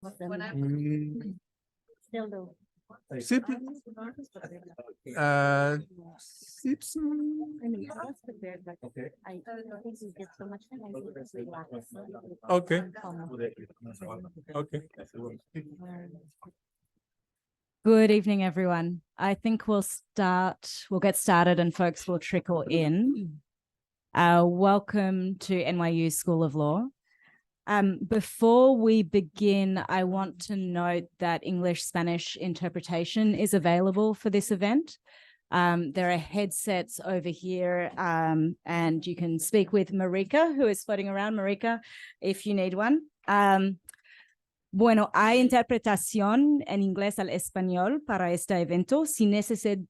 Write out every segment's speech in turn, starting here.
Mm, Still do. Sip. Sips. I mean, I was prepared, but I think we get so much time. I think it's relax. Okay. Okay. Good evening, everyone. I think we'll get started and folks will trickle in. Welcome to NYU School of Law. Before we begin, I want to note that English-Spanish interpretation is available for this event. There are headsets over here, and you can speak with Marika, who is floating around. Marika, if you need one. Bueno, hay interpretación en inglés al español para este evento. Si necesitan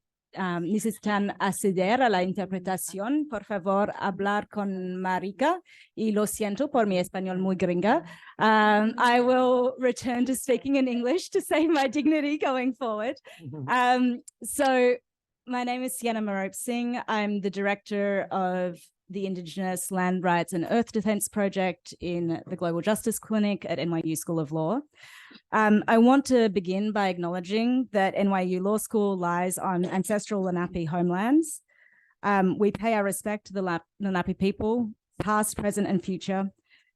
acceder a la interpretación, por favor, hablar con Marika. Y lo siento por mi español muy gringa. I will return to speaking in English to save my dignity going forward. So my name is Sienna Marope Singh. I'm the director of the Indigenous Land Rights and Earth Defense Project in the Global Justice Clinic at NYU School of Law. I want to begin by acknowledging that NYU Law School lies on ancestral Lenape homelands. We pay our respect to the Lenape people, past, present, and future,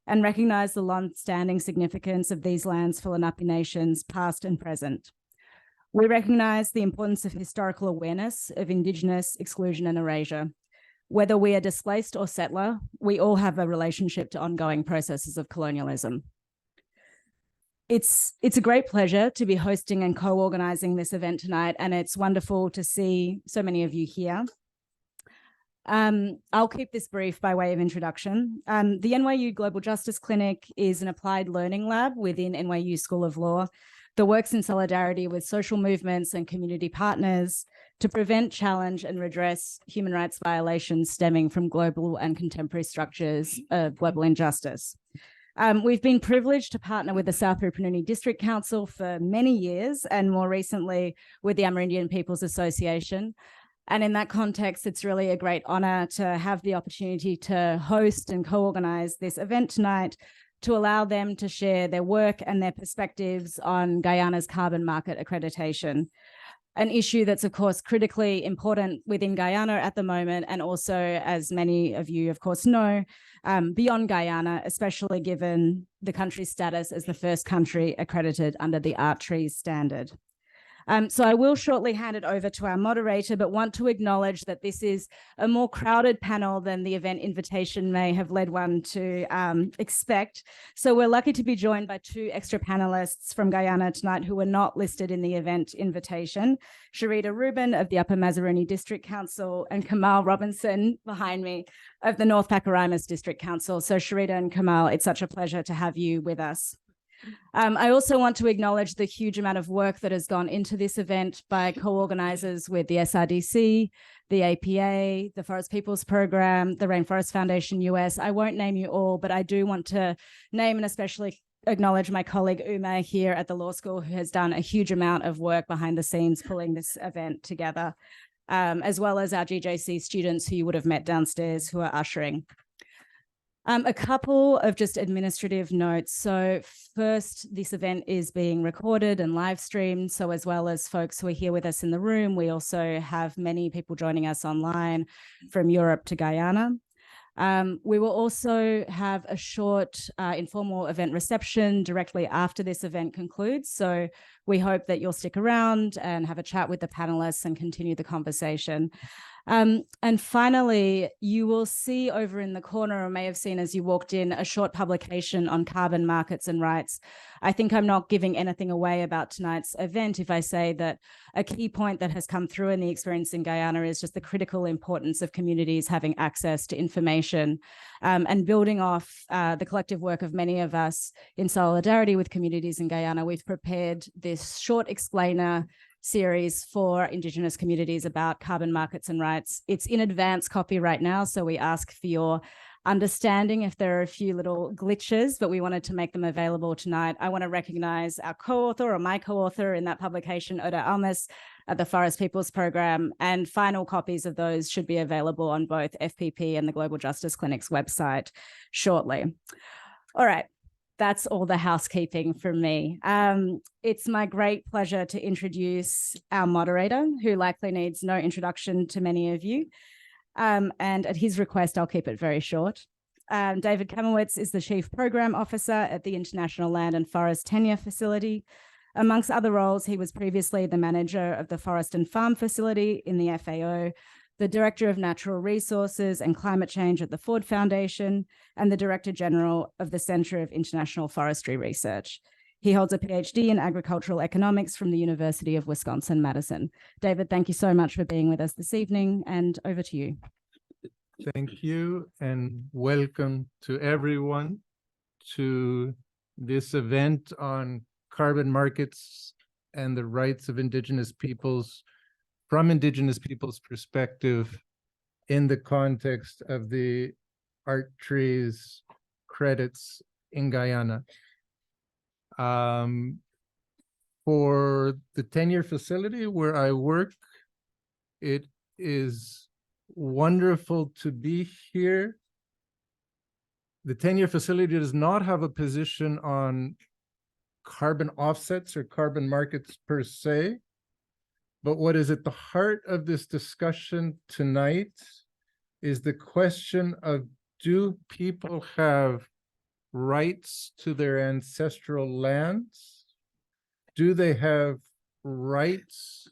and recognize the long-standing significance of these lands for Lenape nations, past and present. We recognize the importance of historical awareness of Indigenous exclusion and erasure. Whether we are displaced or settler, we all have a relationship to ongoing processes of colonialism. It's a great pleasure to be hosting and co-organizing this event tonight, and it's wonderful to see so many of you here. I'll keep this brief by way of introduction. The NYU Global Justice Clinic is an applied learning lab within NYU School of Law that works in solidarity with social movements and community partners to prevent, challenge, and redress human rights violations stemming from global and contemporary structures of global injustice. We've been privileged to partner with the South Rapuni District Council for many years, and more recently with the Amerindian Peoples Association. And in that context, it's really a great honor to have the opportunity to host and co-organize this event tonight to allow them to share their work and their perspectives on Guyana's carbon market accreditation, an issue that's, of course, critically important within Guyana at the moment, and also, as many of you, of course, know, beyond Guyana, especially given the country's status as the first country accredited under the ART-TREES standard. So I will shortly hand it over to our moderator, but want to acknowledge that this is a more crowded panel than the event invitation may have led one to expect. So we're lucky to be joined by two extra panelists from Guyana tonight who were not listed in the event invitation. Sharita Rubin of the Upper Mazaruni District Council and Kamal Robinson behind me of the North Pacaramas District Council. So Sharita and Kamal, it's such a pleasure to have you with us. I also want to acknowledge the huge amount of work that has gone into this event by co-organizers with the SRDC, the APA, the Forest Peoples Program, the Rainforest Foundation US. I won't name you all, but I do want to name and especially acknowledge my colleague Uma here at the law school, who has done a huge amount of work behind the scenes pulling this event together, as well as our GJC students who you would have met downstairs who are ushering. A couple of just administrative notes. So first, this event is being recorded and live streamed. So as well as folks who are here with us in the room, we also have many people joining us online from Europe to Guyana. We will also have a short informal event reception directly after this event concludes. So we hope that you'll stick around and have a chat with the panelists and continue the conversation. And finally, you will see over in the corner, or may have seen as you walked in, a short publication on carbon markets and rights. I think I'm not giving anything away about tonight's event if I say that a key point that has come through in the experience in Guyana is just the critical importance of communities having access to information, and building off the collective work of many of us in solidarity with communities in Guyana. We've prepared this short explainer series for Indigenous communities about carbon markets and rights. It's in advance copy right now, so we ask for your understanding if there are a few little glitches, but we wanted to make them available tonight. I want to recognize our co-author, or my co-author in that publication, Oda Almas, at the Forest Peoples Program, and final copies of those should be available on both FPP and the Global Justice Clinic's website shortly. All right. that's all the housekeeping from me. It's my great pleasure to introduce our moderator, who likely needs no introduction to many of you. And at his request, I'll keep it very short. David Kamowitz is the Chief Program Officer at the International Land and Forest Tenure Facility. Amongst other roles, he was previously the manager of the Forest and Farm Facility in the FAO, the Director of Natural Resources and Climate Change at the Ford Foundation, and the Director General of the Center of International Forestry Research. He holds a PhD in agricultural economics from the University of Wisconsin-Madison. David, thank you so much for being with us this evening, and over to you. Thank you, and welcome to everyone to this event on carbon markets and the rights of Indigenous peoples from Indigenous peoples' perspective in the context of the art trees credits in Guyana. For the tenure facility where I work, it is wonderful to be here. The tenure facility does not have a position on carbon offsets or carbon markets per se, but what is at the heart of this discussion tonight is the question of, do people have rights to their ancestral lands? Do they have rights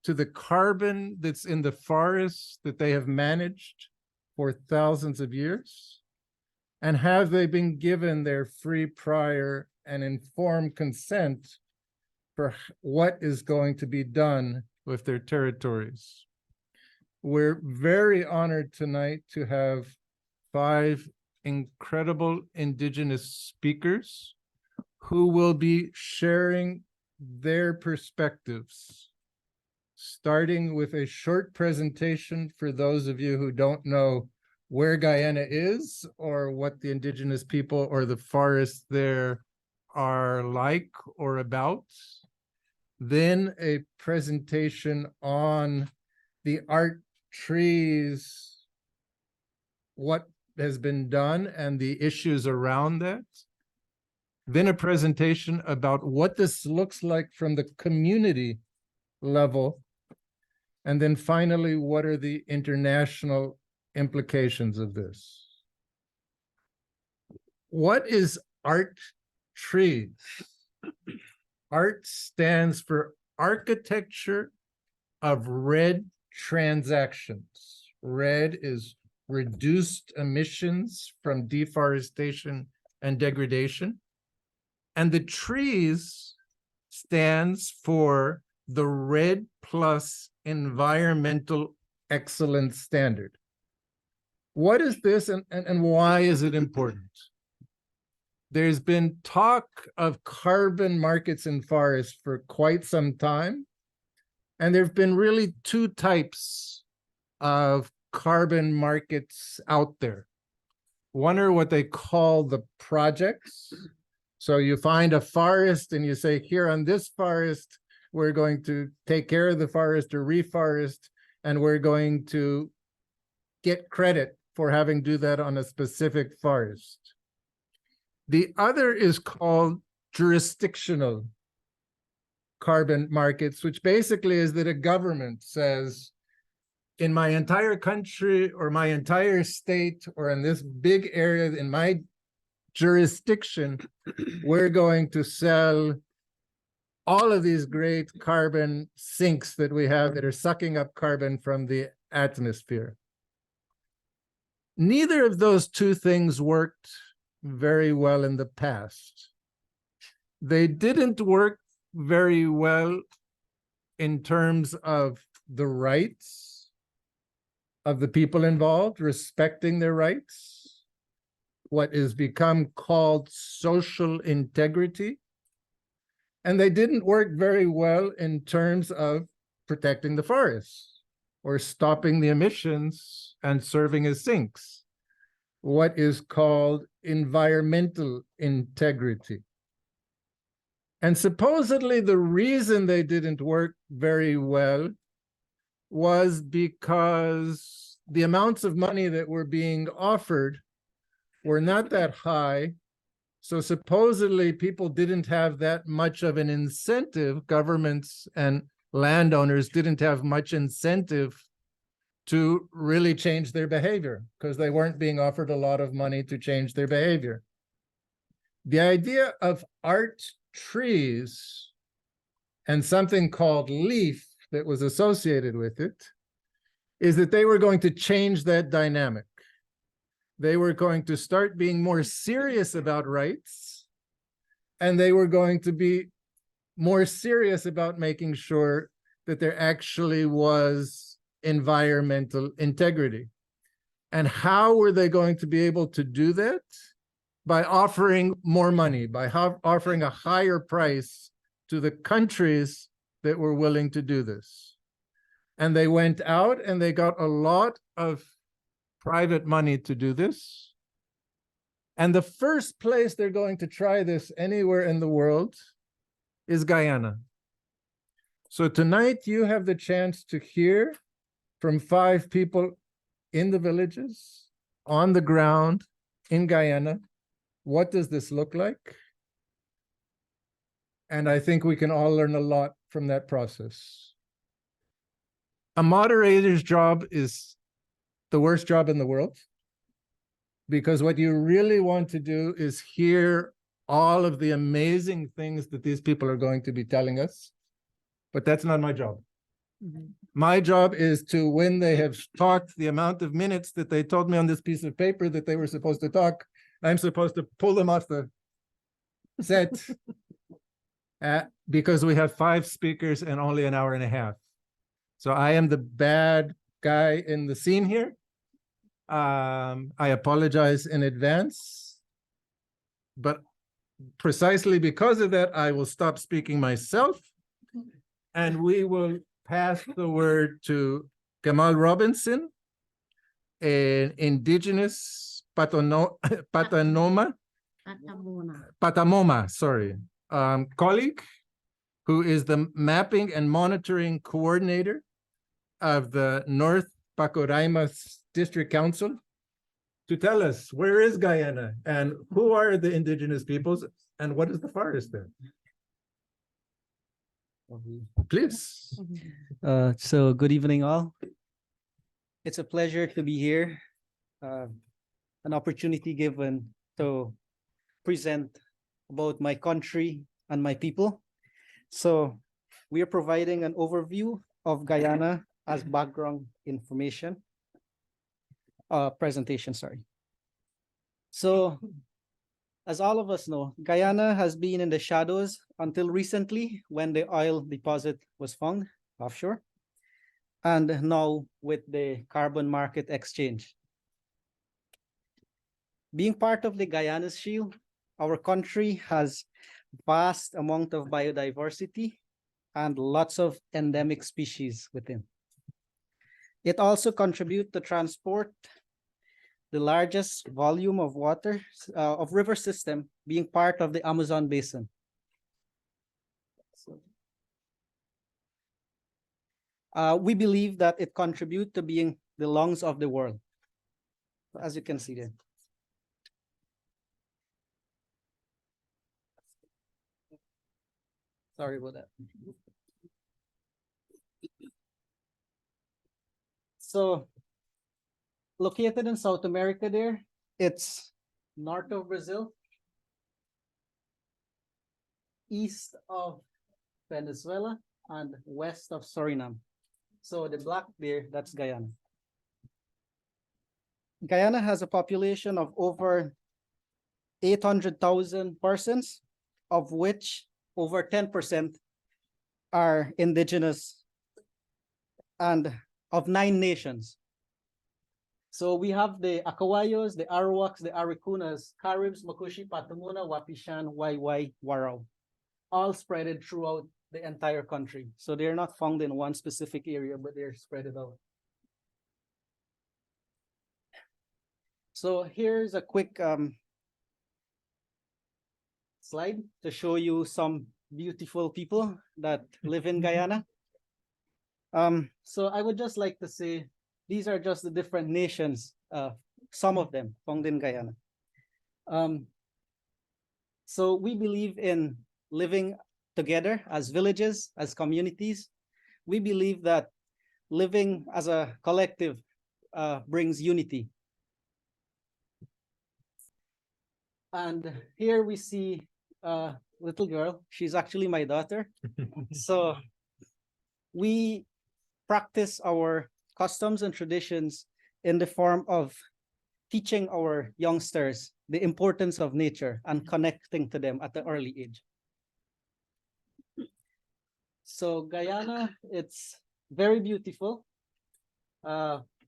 to the carbon that's in the forests that they have managed for thousands of years? And have they been given their free, prior, and informed consent for what is going to be done with their territories? We're very honored tonight to have 5 incredible Indigenous speakers who will be sharing their perspectives, starting with a short presentation for those of you who don't know where Guyana is or what the Indigenous people or the forests there are like or about. Then a presentation on the art trees, what has been done and the issues around that. Then a presentation about what this looks like from the community level. And then finally, what are the international implications of this? What is art trees? Art stands for architecture of red transactions. Red is reduced emissions from deforestation and degradation. And the trees stands for the RED plus environmental excellence standard. What is this and why is it important? There's been talk of carbon markets in forests for quite some time. And there have been really 2 types of carbon markets out there. One are what they call the projects. So you find a forest and you say, here on this forest, we're going to take care of the forest or reforest, and we're going to get credit for having do that on a specific forest. The other is called jurisdictional carbon markets, which basically is that a government says, in my entire country or my entire state or in this big area in my jurisdiction, we're going to sell all of these great carbon sinks that we have that are sucking up carbon from the atmosphere. Neither of those 2 things worked very well in the past. They didn't work very well in terms of the rights of the people involved, respecting their rights, what is become called social integrity. And they didn't work very well in terms of protecting the forests or stopping the emissions and serving as sinks, what is called environmental integrity. And supposedly the reason they didn't work very well was because the amounts of money that were being offered were not that high, So supposedly people didn't have that much of an incentive, governments and landowners didn't have much incentive to really change their behavior because they weren't being offered a lot of money to change their behavior. The idea of art trees and something called leaf that was associated with it is that they were going to change that dynamic. They were going to start being more serious about rights, and they were going to be more serious about making sure that there actually was environmental integrity. And how were they going to be able to do that? By offering more money, by offering a higher price to the countries that were willing to do this. And they went out and they got a lot of private money to do this. And the first place they're going to try this anywhere in the world is Guyana. So tonight you have the chance to hear from 5 people in the villages, on the ground, in Guyana. What does this look like? And I think we can all learn a lot from that process. A moderator's job is the worst job in the world, because what you really want to do is hear all of the amazing things that these people are going to be telling us. But that's not my job. My job is to, when they have talked the amount of minutes that they told me on this piece of paper that they were supposed to talk, I'm supposed to pull them off the set because we have 5 speakers and only an hour and a half. So I am the bad guy in the scene here. I apologize in advance, but precisely because of that, I will stop speaking myself, and we will pass the word to Kamal Robinson, an Indigenous Patamoma, sorry, colleague, who is the mapping and monitoring coordinator of the North Pacoriama District Council, to tell us where is Guyana and who are the indigenous peoples and what is the forest there. Please. So good evening all. It's a pleasure to be here. An opportunity given to present about my country and my people. So we are providing an overview of Guyana as background information. Presentation, sorry. So as all of us know, Guyana has been in the shadows until recently when the oil deposit was found offshore, and now with the carbon market exchange. Being part of the Guyana's Shield, our country has vast amount of biodiversity and lots of endemic species within. It also contributes to transport the largest volume of water of river system, being part of the Amazon basin. We believe that it contributes to being the lungs of the world, as you can see there. Sorry about that. So, located in South America there, it's north of Brazil, east of Venezuela, and west of Suriname. So the black there, that's Guyana. Guyana has a population of over 800,000 persons, of which over 10% are indigenous and of 9 nations. So we have the Akawayos, the Arawaks, the Aricunas, Caribs, Makushi, Patamuna, Wapishan, Waiwai, Warao, all spread throughout the entire country. So they're not found in one specific area, but they're spread out. So here's a quick slide to show you some beautiful people that live in Guyana. So I would just like to say, these are just the different nations, some of them found in Guyana. So we believe in living together as villages, as communities. We believe that living as a collective brings unity. And here we see a little girl. She's actually my daughter. So we practice our customs and traditions in the form of teaching our youngsters the importance of nature and connecting to them at an early age. So Guyana, it's very beautiful.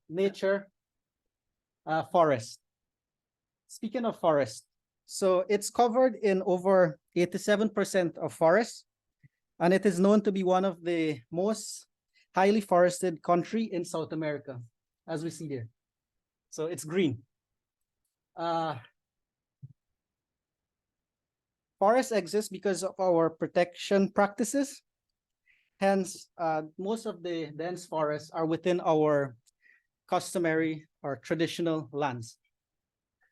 Nature, forest. Speaking of forest, so it's covered in over 87% of forests, and it is known to be one of the most highly forested country in South America, as we see there. So it's green. Forests exist because of our protection practices. Hence, most of the dense forests are within our customary or traditional lands.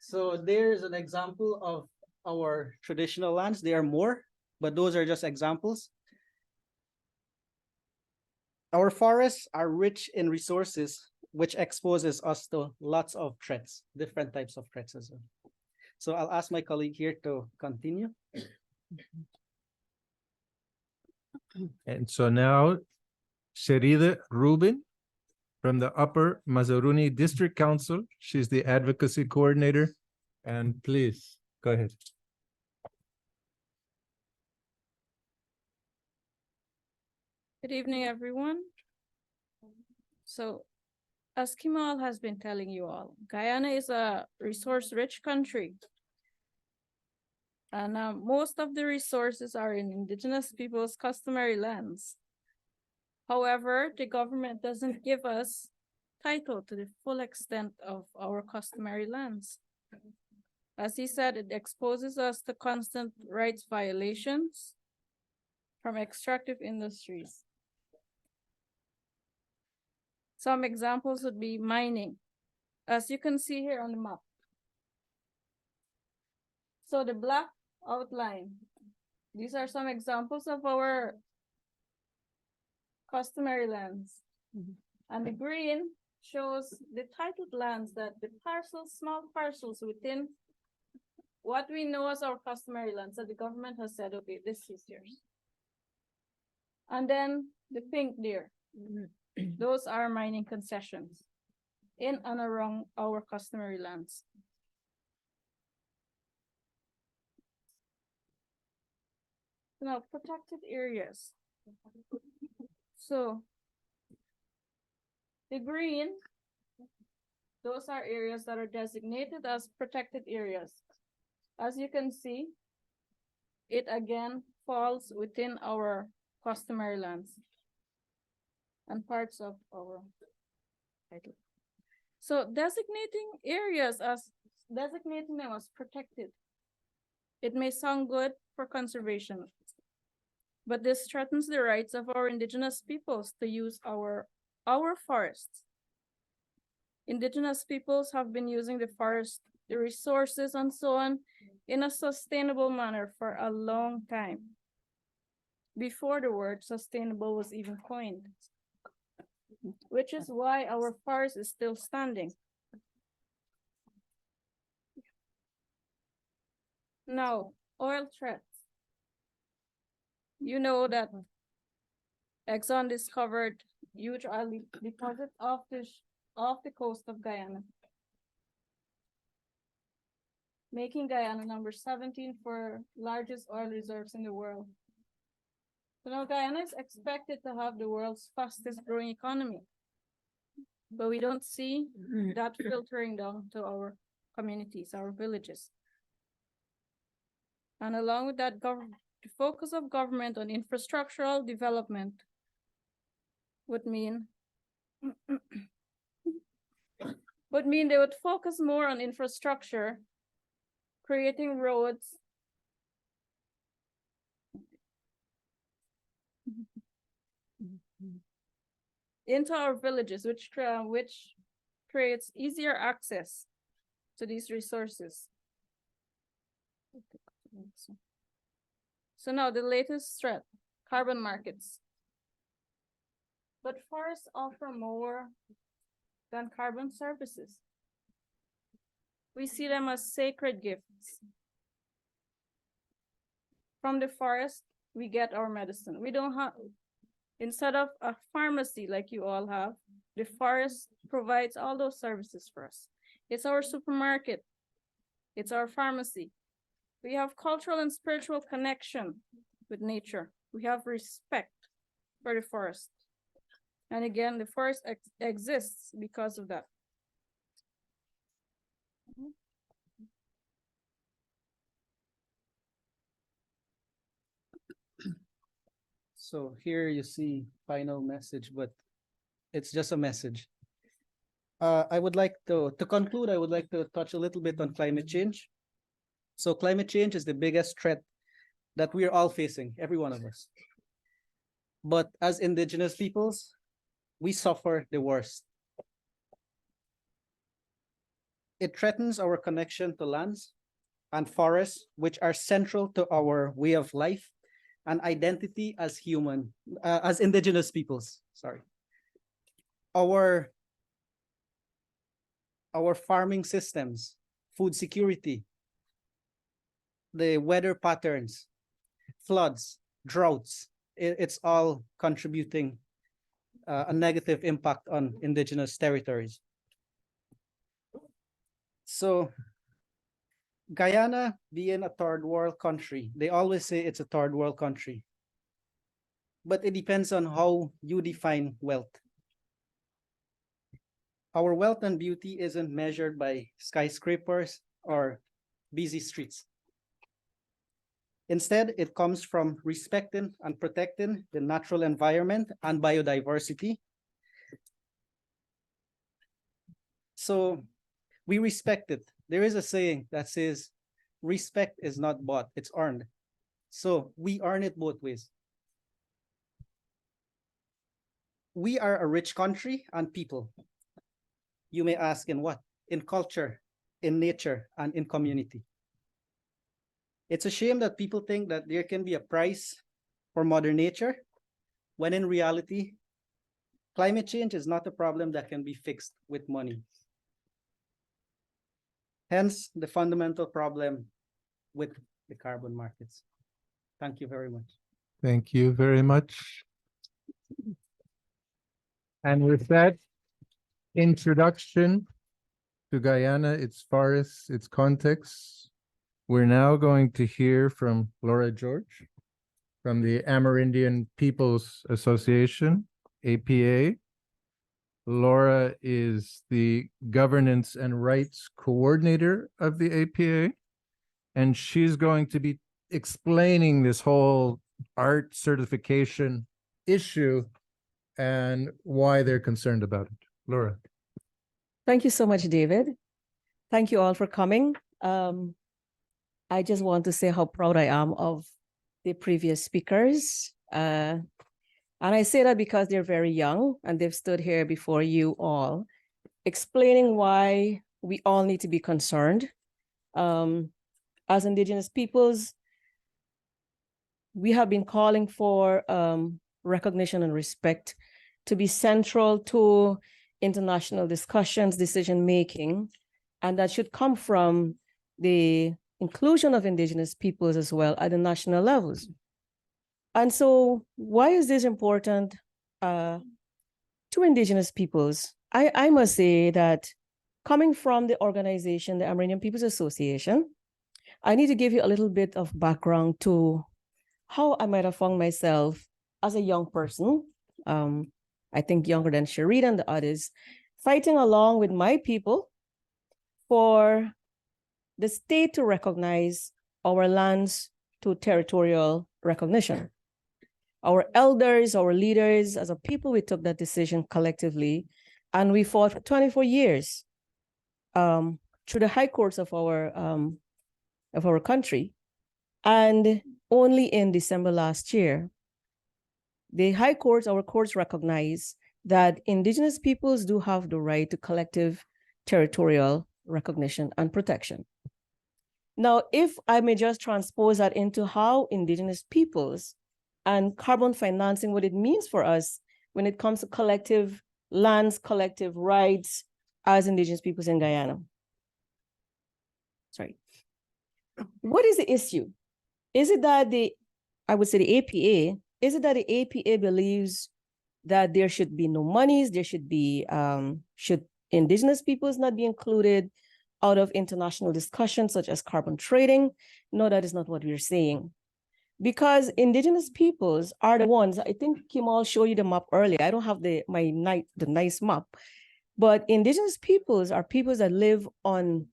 So there's an example of our traditional lands. There are more, but those are just examples. Our forests are rich in resources, which exposes us to lots of threats, different types of threats as well. So I'll ask my colleague here to continue. And so now, Sherida Rubin from the Upper Mazaruni District Council. She's the advocacy coordinator. And please, go ahead. Good evening, everyone. So, as Kimal has been telling you all, Guyana is a resource-rich country. And most of the resources are in Indigenous people's customary lands. However, the government doesn't give us title to the full extent of our customary lands. As he said, it exposes us to constant rights violations from extractive industries. Some examples would be mining, as you can see here on the map. So the black outline, these are some examples of our customary lands. And the green shows the titled lands, that the parcels, small parcels within what we know as our customary lands that the government has said, okay, this is yours. And then the pink there, those are mining concessions in and around our customary lands. Now, protected areas. So the green, those are areas that are designated as protected areas. As you can see, it again falls within our customary lands and parts of our title. So designating them as protected, it may sound good for conservation, but this threatens the rights of our Indigenous peoples to use our forests. Indigenous peoples have been using the forest, the resources and so on in a sustainable manner for a long time, before the word sustainable was even coined, which is why our forest is still standing. Now, oil threats. You know that Exxon discovered huge oil deposits off the coast of Guyana, making Guyana number 17 for largest oil reserves in the world. So now Guyana is expected to have the world's fastest growing economy, but we don't see that filtering down to our communities, our villages. And along with that, the focus of government on infrastructural development would mean they would focus more on infrastructure, creating roads, into our villages, which creates easier access to these resources. So now the latest threat, carbon markets. But forests offer more than carbon services. We see them as sacred gifts. From the forest, we get our medicine. We don't have, instead of a pharmacy like you all have, the forest provides all those services for us. It's our supermarket. It's our pharmacy. We have cultural and spiritual connection with nature. We have respect for the forest. And again, the forest exists because of that. So here you see final message, but it's just a message. I would like to conclude, I would like to touch a little bit on climate change. So climate change is the biggest threat that we are all facing, every one of us. But as Indigenous peoples, we suffer the worst. It threatens our connection to lands and forests, which are central to our way of life and identity as as Indigenous peoples, sorry. Our farming systems, food security, the weather patterns, floods, droughts, it's all contributing a negative impact on Indigenous territories. So Guyana being a third world country, they always say it's a third world country, but it depends on how you define wealth. Our wealth and beauty isn't measured by skyscrapers or busy streets. Instead, it comes from respecting and protecting the natural environment and biodiversity. So we respect it. There is a saying that says, respect is not bought, it's earned. So we earn it both ways. We are a rich country and people. You may ask, in what? In culture, in nature, and in community. It's a shame that people think that there can be a price for Mother Nature, when in reality, climate change is not a problem that can be fixed with money. Hence, the fundamental problem with the carbon markets. Thank you very much. Thank you very much. And with that introduction to Guyana, its forests, its context, we're now going to hear from Laura George from the Amerindian Peoples Association, APA. Laura is the governance and rights coordinator of the APA, and she's going to be explaining this whole art certification issue and why they're concerned about it. Laura. Thank you so much, David. Thank you all for coming. I just want to say how proud I am of the previous speakers. And I say that because they're very young and they've stood here before you all, explaining why we all need to be concerned. As Indigenous peoples, we have been calling for recognition and respect to be central to international discussions, decision-making, and that should come from the inclusion of Indigenous peoples as well at the national levels. And so why is this important to Indigenous peoples? I must say that coming from the organization, the Amerindian Peoples Association, I need to give you a little bit of background to how I might have found myself as a young person, I think younger than Sharita and the others, fighting along with my people for the state to recognize our lands to territorial recognition. Our elders, our leaders, as a people, we took that decision collectively, and we fought for 24 years through the high courts of our country. And only in December last year, the high courts, our courts recognize that Indigenous peoples do have the right to collective territorial recognition and protection. Now, if I may just transpose that into how Indigenous peoples and carbon financing, what it means for us when it comes to collective lands, collective rights as Indigenous peoples in Guyana. Sorry. What is the issue? Is it that I would say the APA, is it that the APA believes that there should be no monies, there should be, should Indigenous peoples not be included out of international discussions such as carbon trading? No, that is not what we're saying. Because Indigenous peoples are the ones, I think Kimal showed you the map earlier. I don't have the nice map, but Indigenous peoples are peoples that live on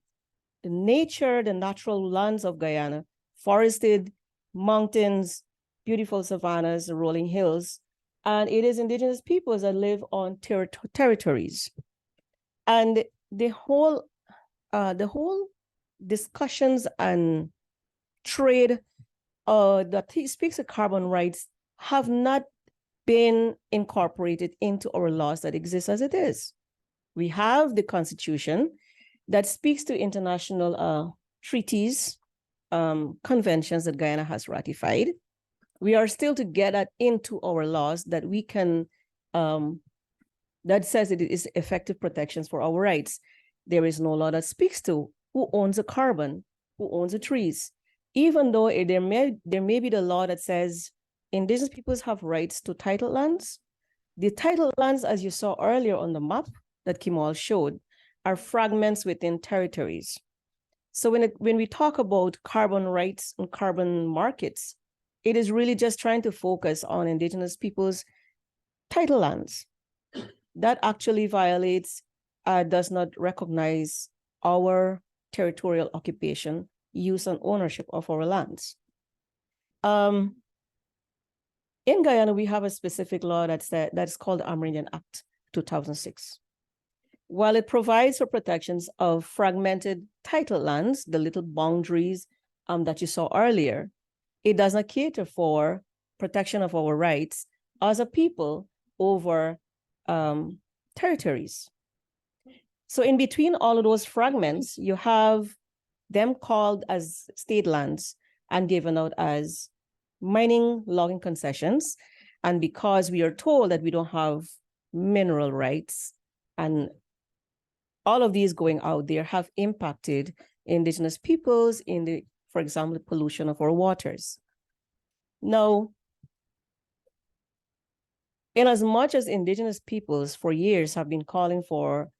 the nature, the natural lands of Guyana, forested mountains, beautiful savannas, rolling hills. And it is Indigenous peoples that live on territories. And the whole discussions and trade that speaks of carbon rights have not been incorporated into our laws that exist as it is. We have the Constitution that speaks to international treaties, conventions that Guyana has ratified. We are still to get that into our laws that we can, that says it is effective protections for our rights. There is no law that speaks to who owns the carbon, who owns the trees. Even though there may be the law that says Indigenous peoples have rights to title lands. The title lands, as you saw earlier on the map that Kimal showed, are fragments within territories. So when we talk about carbon rights and carbon markets, it is really just trying to focus on Indigenous peoples' title lands. That actually violates, does not recognize our territorial occupation, use and ownership of our lands. In Guyana, we have a specific law that's called the Amerindian Act 2006. While it provides for protections of fragmented title lands, the little boundaries that you saw earlier, it does not cater for protection of our rights as a people over territories. So in between all of those fragments, you have them called as state lands and given out as mining logging concessions. And because we are told that we don't have mineral rights, and all of these going out there have impacted Indigenous peoples in the, for example, the pollution of our waters. Now, in as much as Indigenous peoples for years have been calling for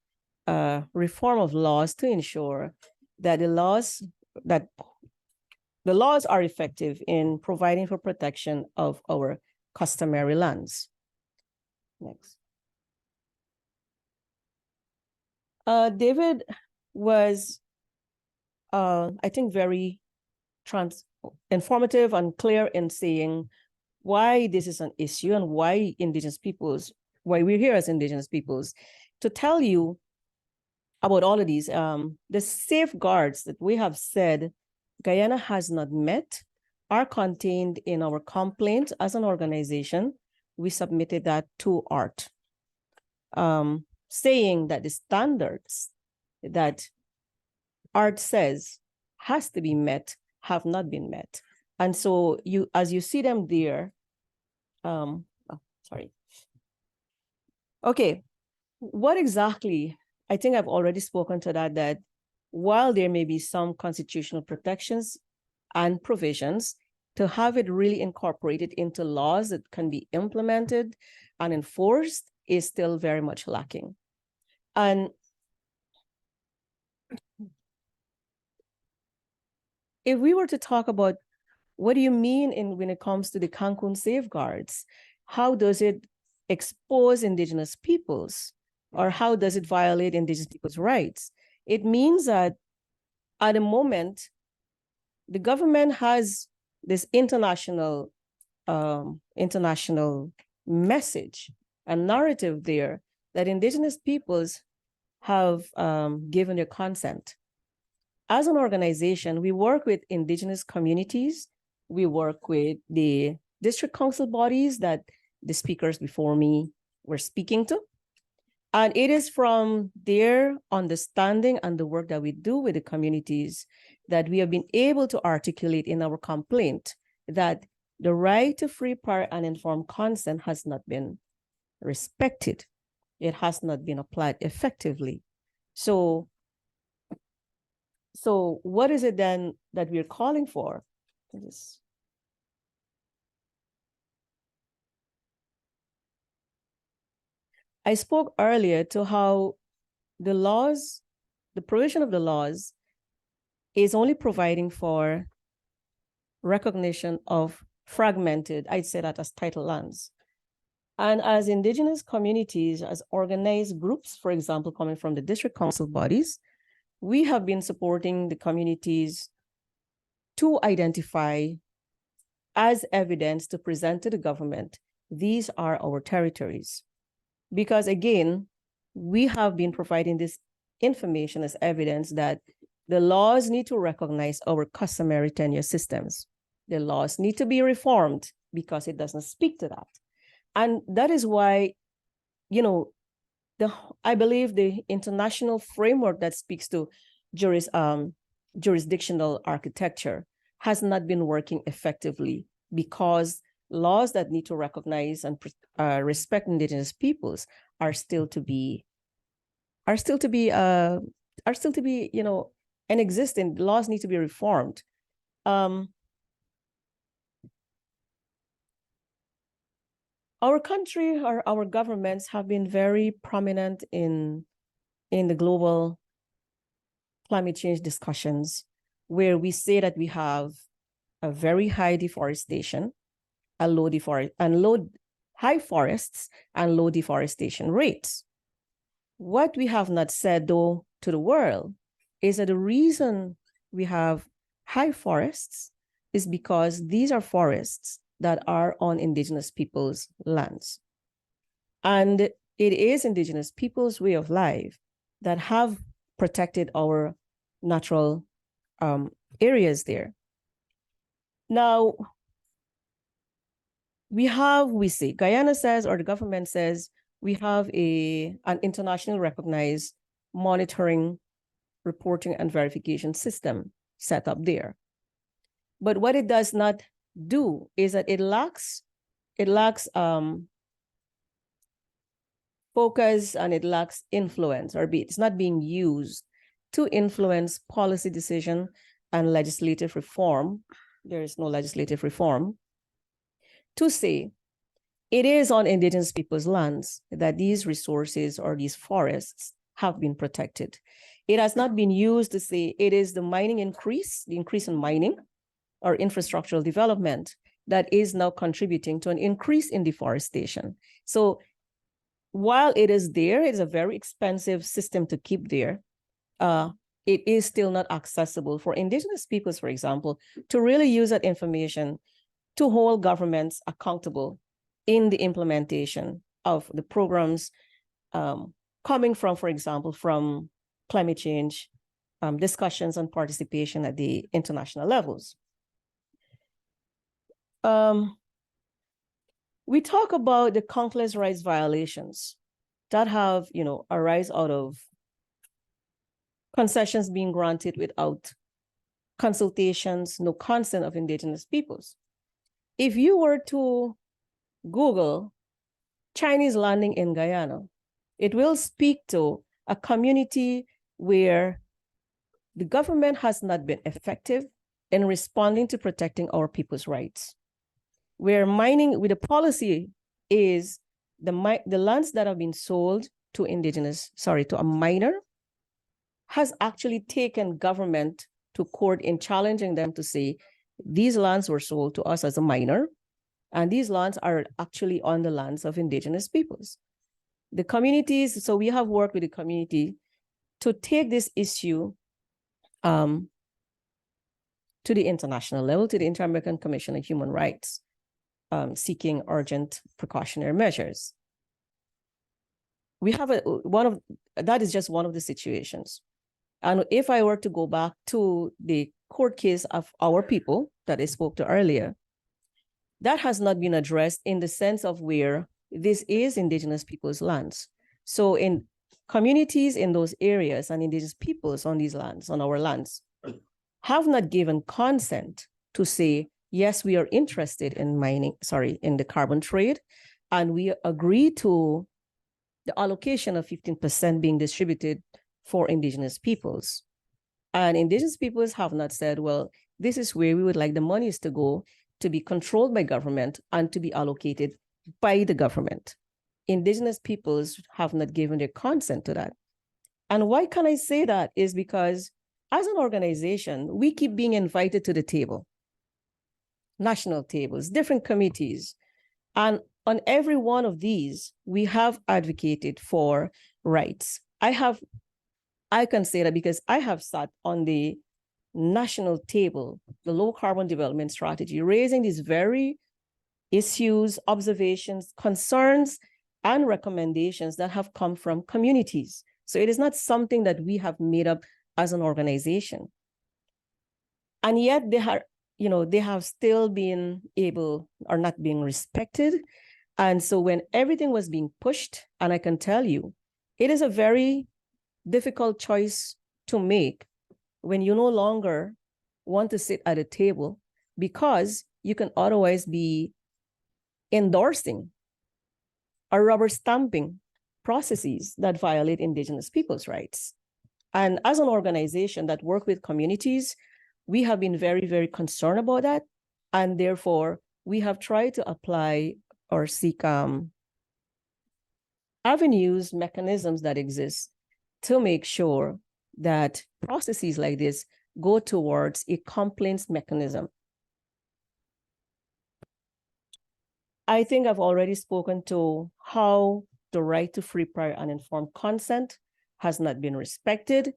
reform of laws to ensure that the laws are effective in providing for protection of our customary lands. Next. David was, I think, very informative and clear in saying why this is an issue and why Indigenous peoples, why we're here as Indigenous peoples, to tell you about all of these. The safeguards that we have said Guyana has not met are contained in our complaint as an organization. We submitted that to ART, saying that the standards that ART says has to be met have not been met. And so as you see them there, sorry. Okay, what exactly, I think I've already spoken to that while there may be some constitutional protections and provisions, to have it really incorporated into laws that can be implemented and enforced is still very much lacking. And if we were to talk about what do you mean when it comes to the Cancun safeguards, how does it expose Indigenous peoples, or how does it violate Indigenous people's rights? It means that at the moment, the government has this international message and narrative there that Indigenous peoples have given their consent. As an organization, we work with Indigenous communities. We work with the district council bodies that the speakers before me were speaking to. And it is from their understanding and the work that we do with the communities that we have been able to articulate in our complaint that the right to free, prior, and informed consent has not been respected. It has not been applied effectively. So what is it then that we're calling for? I spoke earlier to how the laws, the provision of the laws is only providing for recognition of fragmented, I'd say that as title lands. And as Indigenous communities, as organized groups, for example, coming from the district council bodies, we have been supporting the communities to identify as evidence to present to the government, these are our territories. Because again, we have been providing this information as evidence that the laws need to recognize our customary tenure systems. The laws need to be reformed because it doesn't speak to that. And that is why, you know, I believe the international framework that speaks to jurisdictional architecture has not been working effectively because laws that need to recognize and respect Indigenous peoples are still to be, you know, and existing. Laws need to be reformed. Our country or our governments have been very prominent in the global climate change discussions, where we say that we have a very high deforestation, high forests and low deforestation rates. What we have not said though to the world is that the reason we have high forests is because these are forests that are on Indigenous peoples' lands. And it is Indigenous peoples' way of life that have protected our natural areas there. Now, Guyana says, or the government says, we have an internationally recognized monitoring, reporting, and verification system set up there. But what it does not do is that it lacks focus and it lacks influence, or it's not being used to influence policy decision and legislative reform. There is no legislative reform to say it is on Indigenous people's lands that these resources or these forests have been protected. It has not been used to say it is the increase in mining or infrastructural development that is now contributing to an increase in deforestation. So while it is there, it's a very expensive system to keep there. It is still not accessible for Indigenous peoples, for example, to really use that information to hold governments accountable in the implementation of the programs coming from, for example, from climate change discussions and participation at the international levels. We talk about the countless rights violations that have, arise out of concessions being granted without consultations, no consent of Indigenous peoples. If you were to Google Chinese landing in Guyana, it will speak to a community where the government has not been effective in responding to protecting our people's rights. Where mining with the policy is the lands that have been sold to a miner has actually taken government to court in challenging them to say, these lands were sold to us as a miner, and these lands are actually on the lands of Indigenous peoples. The communities, so we have worked with the community to take this issue to the international level, to the Inter-American Commission on Human Rights, seeking urgent precautionary measures. We have that is just one of the situations. And if I were to go back to the court case of our people that I spoke to earlier, that has not been addressed in the sense of where this is Indigenous people's lands. So in communities in those areas and Indigenous peoples on these lands, on our lands, have not given consent to say, yes, we are interested in in the carbon trade, and we agree to the allocation of 15% being distributed for Indigenous peoples. And Indigenous peoples have not said, well, this is where we would like the monies to go to be controlled by government and to be allocated by the government. Indigenous peoples have not given their consent to that. And why can I say that is because as an organization, we keep being invited to the table, national tables, different committees. And on every one of these, we have advocated for rights. I can say that because I have sat on the national table, the low carbon development strategy, raising these very issues, observations, concerns, and recommendations that have come from communities. So it is not something that we have made up as an organization. And yet they have still been able or not being respected. And so when everything was being pushed, and I can tell you, it is a very difficult choice to make when you no longer want to sit at a table because you can otherwise be endorsing or rubber stamping processes that violate Indigenous people's rights. And as an organization that works with communities, we have been very, very concerned about that. And therefore, we have tried to apply or seek avenues, mechanisms that exist to make sure that processes like this go towards a complaints mechanism. I think I've already spoken to how the right to free, prior, and informed consent has not been respected.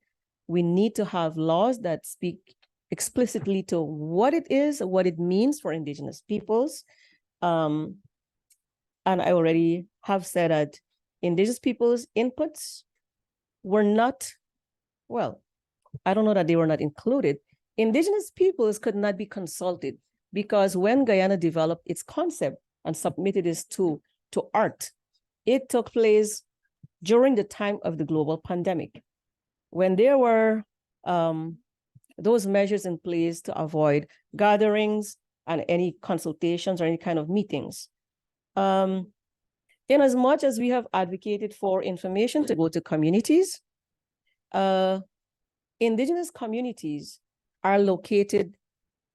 We need to have laws that speak explicitly to what it is, what it means for Indigenous peoples. And I already have said that Indigenous peoples' inputs were not, well, I don't know that they were not included. Indigenous peoples could not be consulted because when Guyana developed its concept and submitted this to ART, it took place during the time of the global pandemic, when there were those measures in place to avoid gatherings and any consultations or any kind of meetings. In as much as we have advocated for information to go to communities, Indigenous communities are located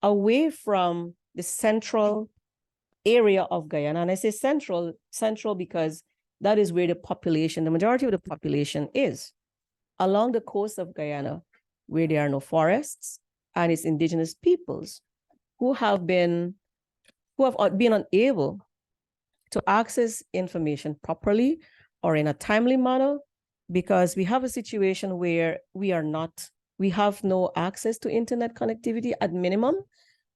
away from the central area of Guyana. And I say central because that is where the majority of the population is, along the coast of Guyana, where there are no forests, and it's Indigenous peoples who have been unable to access information properly or in a timely manner, because we have a situation where we have no access to internet connectivity at minimum,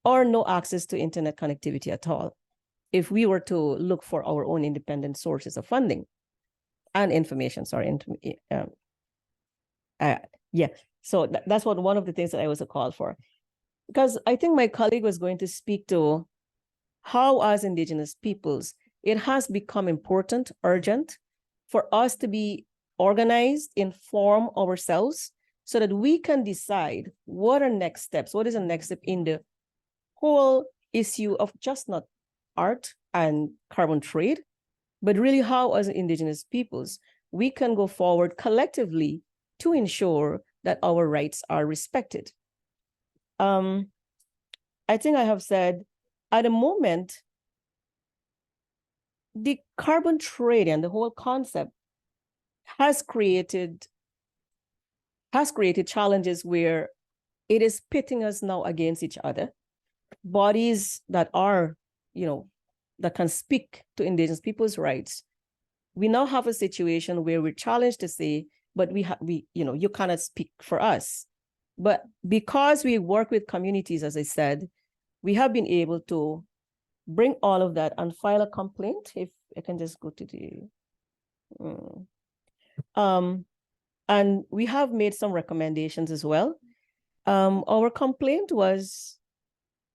or no access to internet connectivity at all, if we were to look for our own independent sources of funding and information, so that's one of the things that I was a call for. Because I think my colleague was going to speak to how, as Indigenous peoples, it has become important, urgent, for us to be organized, inform ourselves, so that we can decide what are next steps, what is the next step in the whole issue of just not art and carbon trade, but really how, as Indigenous peoples, we can go forward collectively to ensure that our rights are respected. I think I have said, at the moment, the carbon trade and the whole concept has created challenges where it is pitting us now against each other. Bodies that are, that can speak to Indigenous people's rights. We now have a situation where we're challenged to say, but you cannot speak for us. But because we work with communities, as I said, we have been able to bring all of that and file a complaint. If I can just go to the, and we have made some recommendations as well. Our complaint was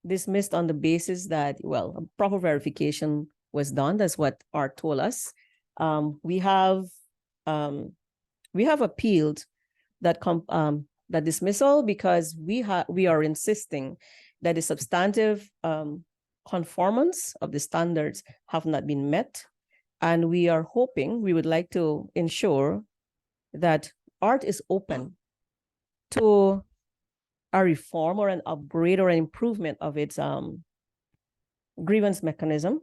dismissed on the basis that, a proper verification was done. That's what ART told us. We have appealed that the dismissal because we are insisting that the substantive conformance of the standards have not been met. And we would like to ensure that art is open to a reform or an upgrade or an improvement of its grievance mechanism,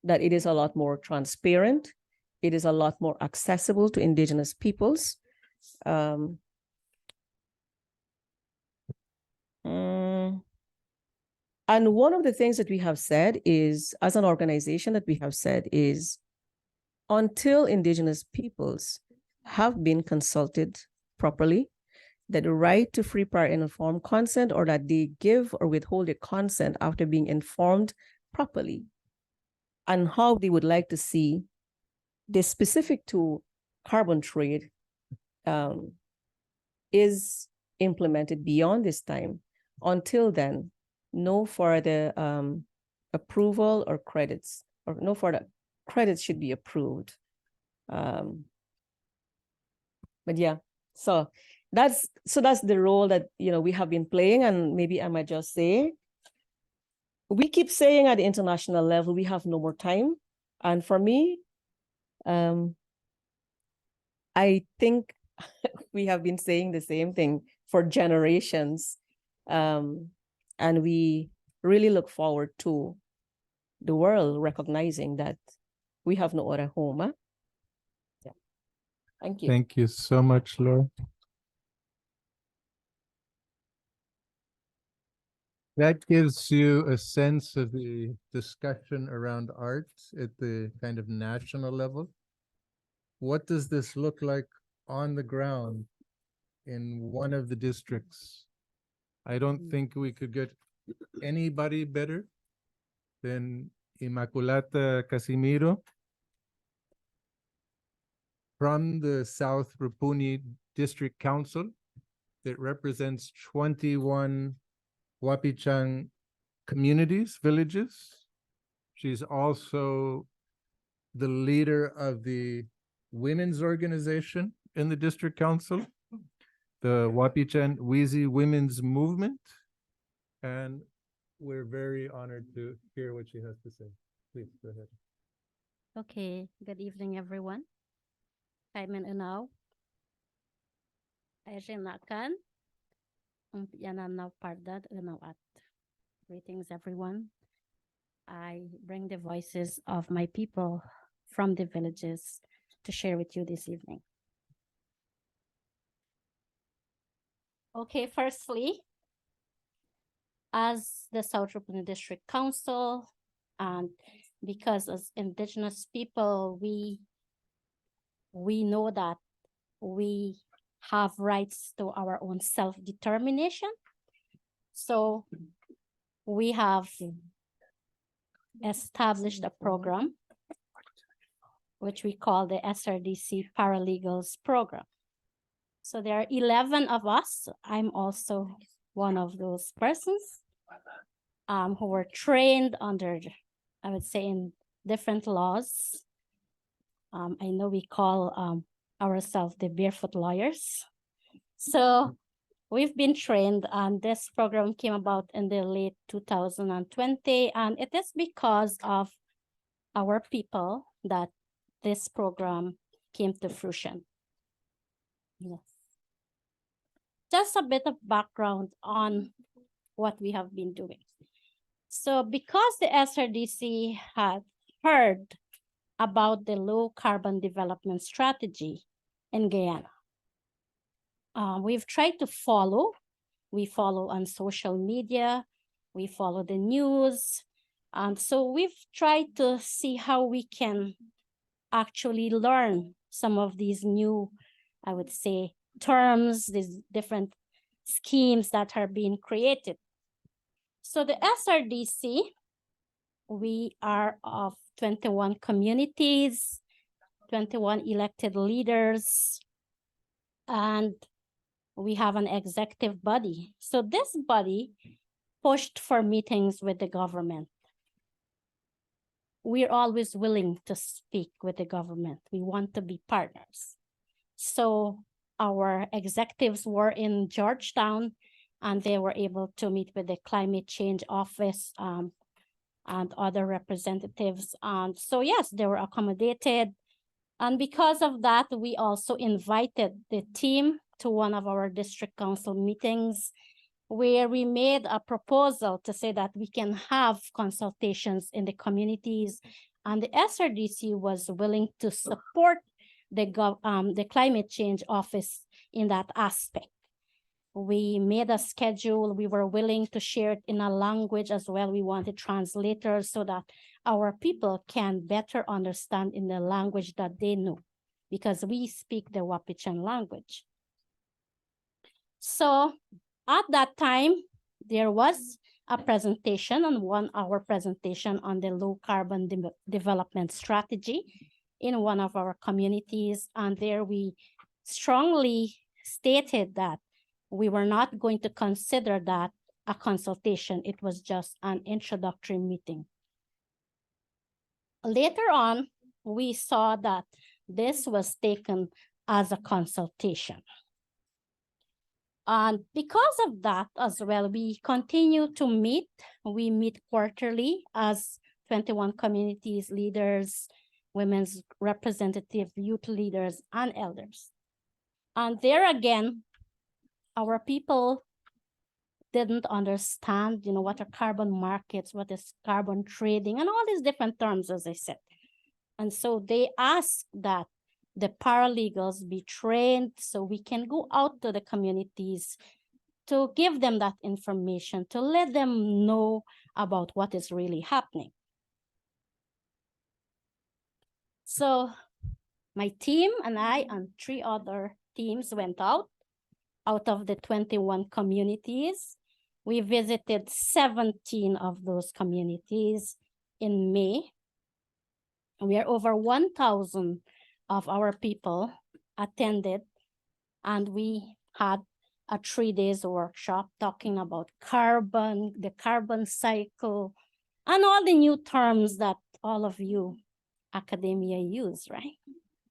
that it is a lot more transparent, it is a lot more accessible to Indigenous peoples. And one of the things that we have said is, as an organization that we have said is, until Indigenous peoples have been consulted properly, that the right to free, prior, and informed consent, or that they give or withhold a consent after being informed properly, and how they would like to see the specific to carbon trade is implemented beyond this time. Until then, no further approval or credits, or no further credits should be approved. But yeah, so that's the role that we have been playing. And maybe I might just say, we keep saying at the international level we have no more time, and for me, I think we have been saying the same thing for generations, and we really look forward to the world recognizing that we have no other home. Huh? Yeah. Thank you. Thank you so much, Laura. That gives you a sense of the discussion around art at the kind of national level. What does this look like on the ground in one of the districts? I don't think we could get anybody better than Immaculata Casimiro from the South Rapuni District Council that represents 21 Wapichang communities, villages. She's also the leader of the women's organization in the district council, the Wapichang Wizi Women's Movement. And we're very honored to hear what she has to say. Please go ahead. Okay, good evening, everyone. I'm in Unaw. Nakan. Yananaw Pardad Unaw at. Greetings, everyone. I bring the voices of my people from the villages to share with you this evening. Okay, firstly, as the South Rapuni District Council, and because as Indigenous people, we know that we have rights to our own self-determination. So we have established a program which we call the SRDC Paralegals Program. So there are 11 of us. I'm also one of those persons who were trained under, I would say, in different laws. I know we call ourselves the barefoot lawyers. So we've been trained, and this program came about in the late 2020, and it is because of our people that this program came to fruition. Yes. Just a bit of background on what we have been doing. So because the SRDC had heard about the low carbon development strategy in Guyana, we've tried to follow. We follow on social media, we follow the news. And so we've tried to see how we can actually learn some of these new, I would say, terms, these different schemes that are being created. So the SRDC, we are of 21 communities, 21 elected leaders, and we have an executive body. So this body pushed for meetings with the government. We're always willing to speak with the government. We want to be partners. So our executives were in Georgetown, and they were able to meet with the climate change office and other representatives. And so yes, they were accommodated. And because of that, we also invited the team to one of our district council meetings, where we made a proposal to say that we can have consultations in the communities. And the SRDC was willing to support the climate change office in that aspect. We made a schedule. We were willing to share it in a language as well. We wanted translators so that our people can better understand in the language that they know, because we speak the Wapichan language. So at that time, there was a presentation, on 1 hour presentation on the low carbon development strategy in one of our communities. And there we strongly stated that we were not going to consider that a consultation. It was just an introductory meeting. Later on, we saw that this was taken as a consultation. And because of that as well, we continue to meet. We meet quarterly as 21 communities, leaders, women's representative, youth leaders, and elders. And there again, our people didn't understand, what are carbon markets, what is carbon trading, and all these different terms, as I said. And so they asked that the paralegals be trained so we can go out to the communities to give them that information, to let them know about what is really happening. So my team and I and 3 other teams went out of the 21 communities. We visited 17 of those communities in May. We are over 1,000 of our people attended, and we had a 3 days workshop talking about carbon, the carbon cycle, and all the new terms that all of you academia use, right?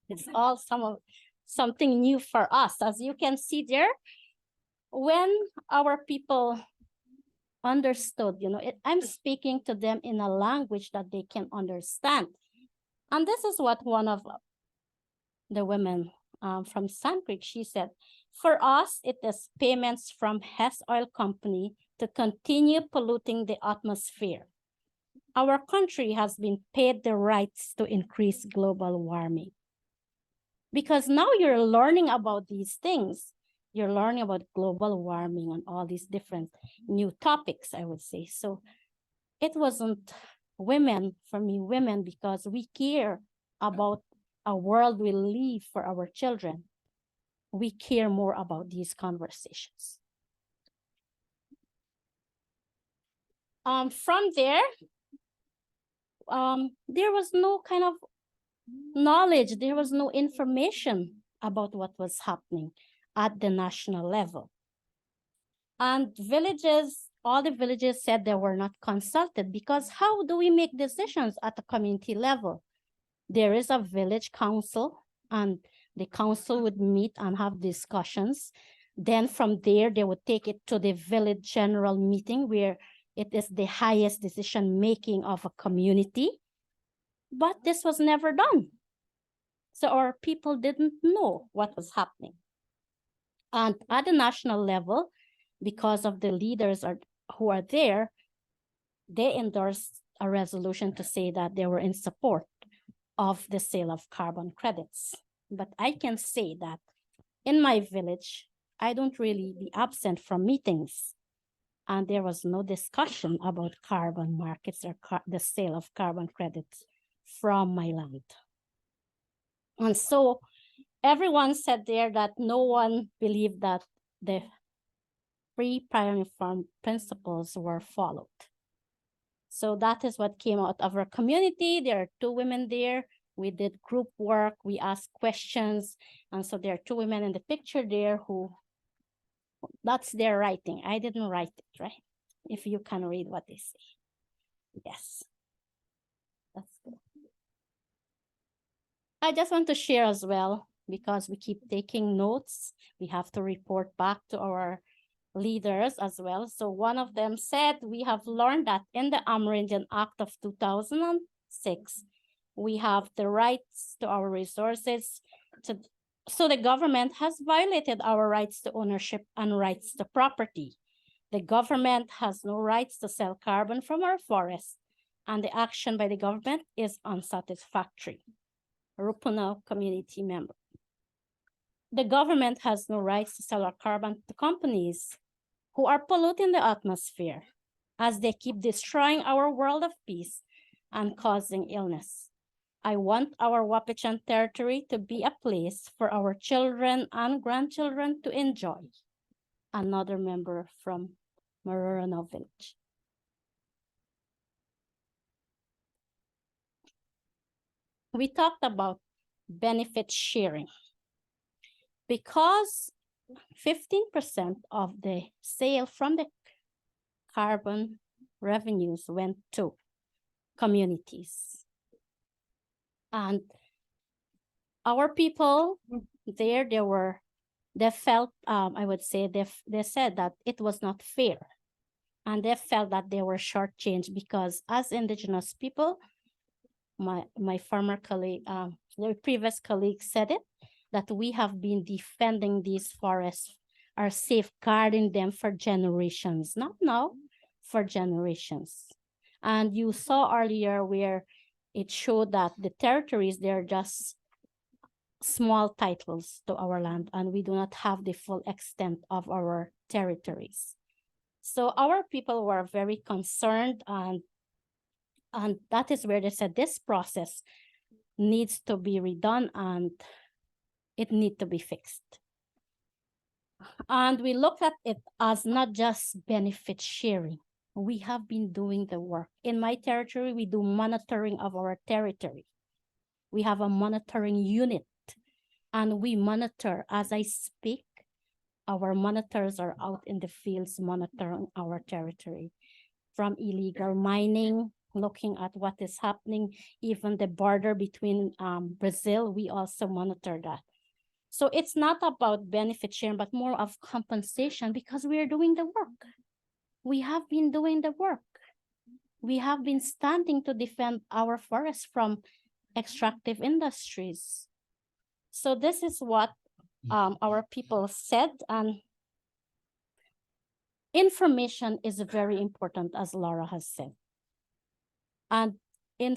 It's all something new for us. As you can see there, when our people understood, I'm speaking to them in a language that they can understand. And this is what one of the women from Sand Creek, she said, for us, it is payments from Hess Oil Company to continue polluting the atmosphere. Our country has been paid the rights to increase global warming. Because now you're learning about these things. You're learning about global warming and all these different new topics, I would say. So it wasn't women, for me, women, because we care about a world we leave for our children. We care more about these conversations. From there, there was no kind of knowledge, there was no information about what was happening at the national level. And villages, all the villages said they were not consulted, because how do we make decisions at the community level? There is a village council, and the council would meet and have discussions. Then from there, they would take it to the village general meeting, where it is the highest decision making of a community. But this was never done. So our people didn't know what was happening. And at the national level, because of the leaders who are there, they endorsed a resolution to say that they were in support of the sale of carbon credits. But I can say that in my village, I don't really be absent from meetings. And there was no discussion about carbon markets or the sale of carbon credits from my land. And so everyone said there that no one believed that the free prior informed principles were followed. So that is what came out of our community. There are 2 women there. We did group work, we asked questions. And so there are 2 women in the picture there who, that's their writing. I didn't write it, right? If you can read what they say. Yes. That's good. I just want to share as well because we keep taking notes. We have to report back to our leaders as well. So one of them said, we have learned that in the Amerindian Act of 2006, we have the rights to our resources. So the government has violated our rights to ownership and rights to property. The government has no rights to sell carbon from our forests, and the action by the government is unsatisfactory. Rapuni community member. The government has no rights to sell our carbon to companies who are polluting the atmosphere as they keep destroying our world of peace and causing illness. I want our Wapichan territory to be a place for our children and grandchildren to enjoy. Another member from Marorano village. We talked about benefit sharing. Because 15% of the sale from the carbon revenues went to communities. And our people there, they felt, I would say, they said that it was not fair. And they felt that they were shortchanged because as Indigenous people, my former colleague, the previous colleague said it, that we have been defending these forests, are safeguarding them for generations, not now, for generations. And you saw earlier where it showed that the territories, they're just small titles to our land, and we do not have the full extent of our territories. So our people were very concerned, and that is where they said this process needs to be redone and it needs to be fixed. And we look at it as not just benefit sharing. We have been doing the work. In my territory, we do monitoring of our territory. We have a monitoring unit, and we monitor as I speak. Our monitors are out in the fields monitoring our territory, from illegal mining, looking at what is happening, even the border between Brazil, we also monitor that. So it's not about benefit sharing, but more of compensation because we are doing the work. We have been doing the work. We have been standing to defend our forests from extractive industries. So this is what our people said, and information is very important, as Laura has said. And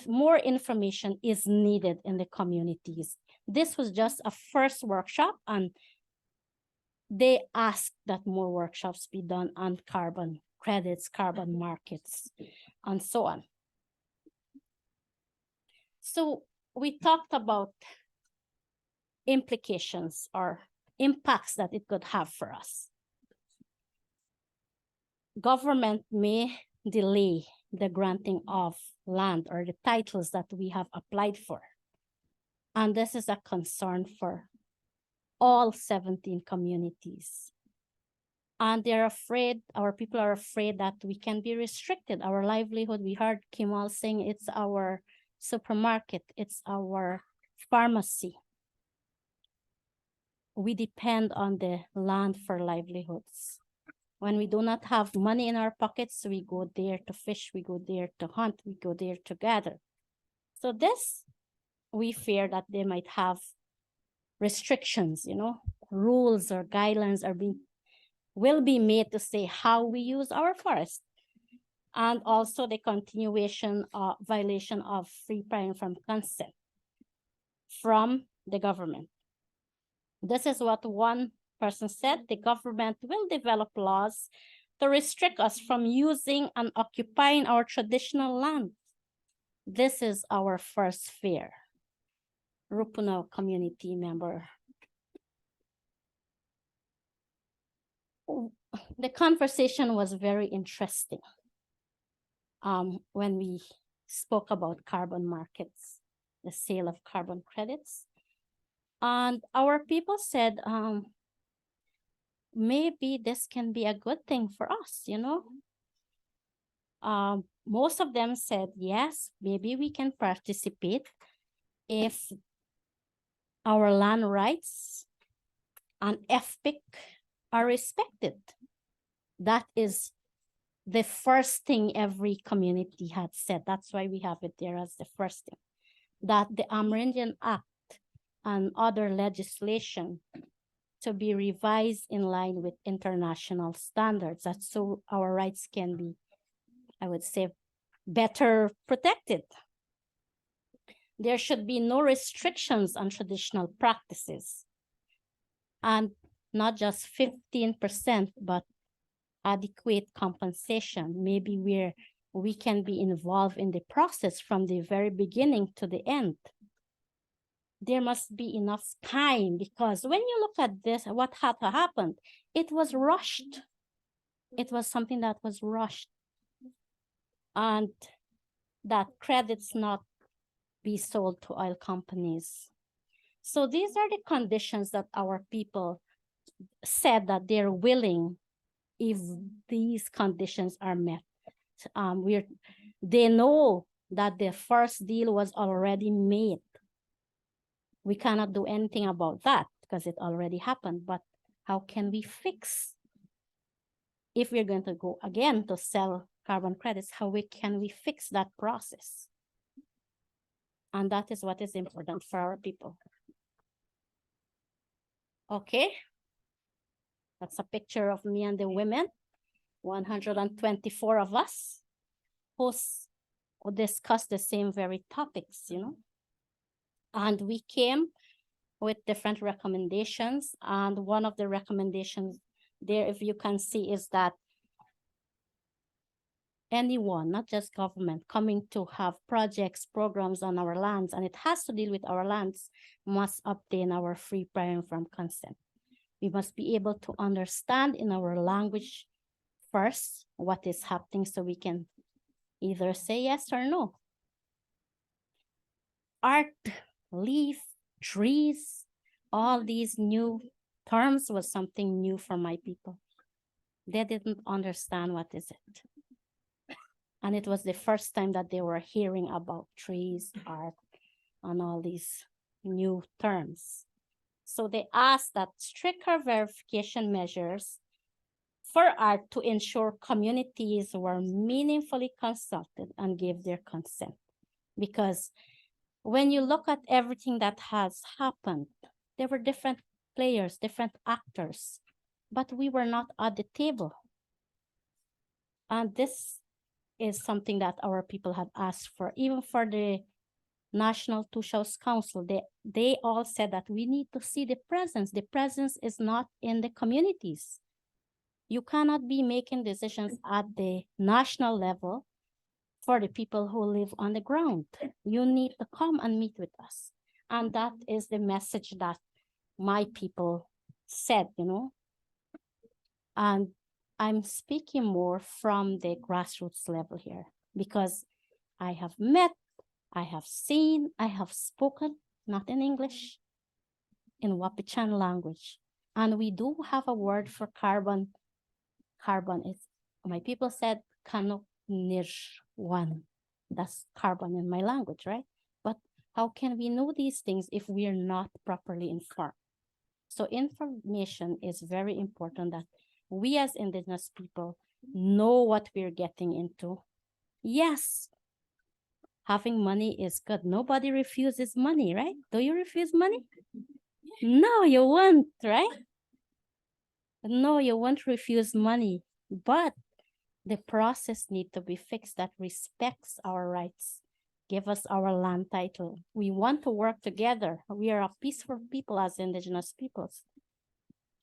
more information is needed in the communities. This was just a first workshop, and they asked that more workshops be done on carbon credits, carbon markets, and so on. So we talked about implications or impacts that it could have for us. Government may delay the granting of land or the titles that we have applied for. And this is a concern for all 17 communities. And they're afraid, our people are afraid that we can be restricted, our livelihood. We heard Kimal saying it's our supermarket, it's our pharmacy. We depend on the land for livelihoods. When we do not have money in our pockets, we go there to fish, we go there to hunt, we go there to gather. So this, we fear that they might have restrictions, rules or guidelines will be made to say how we use our forest. And also the continuation of violation of free prior informed consent from the government. This is what one person said: the government will develop laws to restrict us from using and occupying our traditional land. This is our first fear. Rapuni community member. The conversation was very interesting when we spoke about carbon markets, the sale of carbon credits. And our people said, maybe this can be a good thing for us, Most of them said, yes, maybe we can participate if our land rights and FPIC are respected. That is the first thing every community had said. That's why we have it there as the first thing. That the Amerindian Act and other legislation to be revised in line with international standards. That's so our rights can be, I would say, better protected. There should be no restrictions on traditional practices. And not just 15%, but adequate compensation. Maybe where we can be involved in the process from the very beginning to the end. There must be enough time, because when you look at this, what had happened, it was rushed. It was something that was rushed. And that credits not be sold to oil companies. So these are the conditions that our people said that they're willing if these conditions are met. They know that the first deal was already made. We cannot do anything about that because it already happened, but how can we fix? If we're going to go again to sell carbon credits, can we fix that process? And that is what is important for our people. Okay. That's a picture of me and the women, 124 of us, who discuss the same very topics, you know. And we came with different recommendations. And one of the recommendations there, if you can see, is that anyone, not just government, coming to have projects, programs on our lands, and it has to deal with our lands, must obtain our free prior informed consent. We must be able to understand in our language first what is happening so we can either say yes or no. Art, leaf, trees, all these new terms was something new for my people. They didn't understand what is it. And it was the first time that they were hearing about trees, art, and all these new terms. So they asked that stricter verification measures for art to ensure communities were meaningfully consulted and gave their consent. Because when you look at everything that has happened, there were different players, different actors, but we were not at the table. And this is something that our people had asked for, even for the National Tushaus Council. They all said that we need to see the presence. The presence is not in the communities. You cannot be making decisions at the national level for the people who live on the ground. You need to come and meet with us. And that is the message that my people said, you know. And I'm speaking more from the grassroots level here because I have met, I have seen, I have spoken, not in English, in Wapichan language. And we do have a word for carbon. Carbon is, my people said, kanok nirwan. That's carbon in my language, right? But how can we know these things if we are not properly informed? So information is very important, that we as Indigenous people know what we're getting into. Yes, having money is good. Nobody refuses money, right? Do you refuse money? No, you won't, right? No, you won't refuse money, but the process needs to be fixed that respects our rights, give us our land title. We want to work together. We are a peaceful people as Indigenous peoples.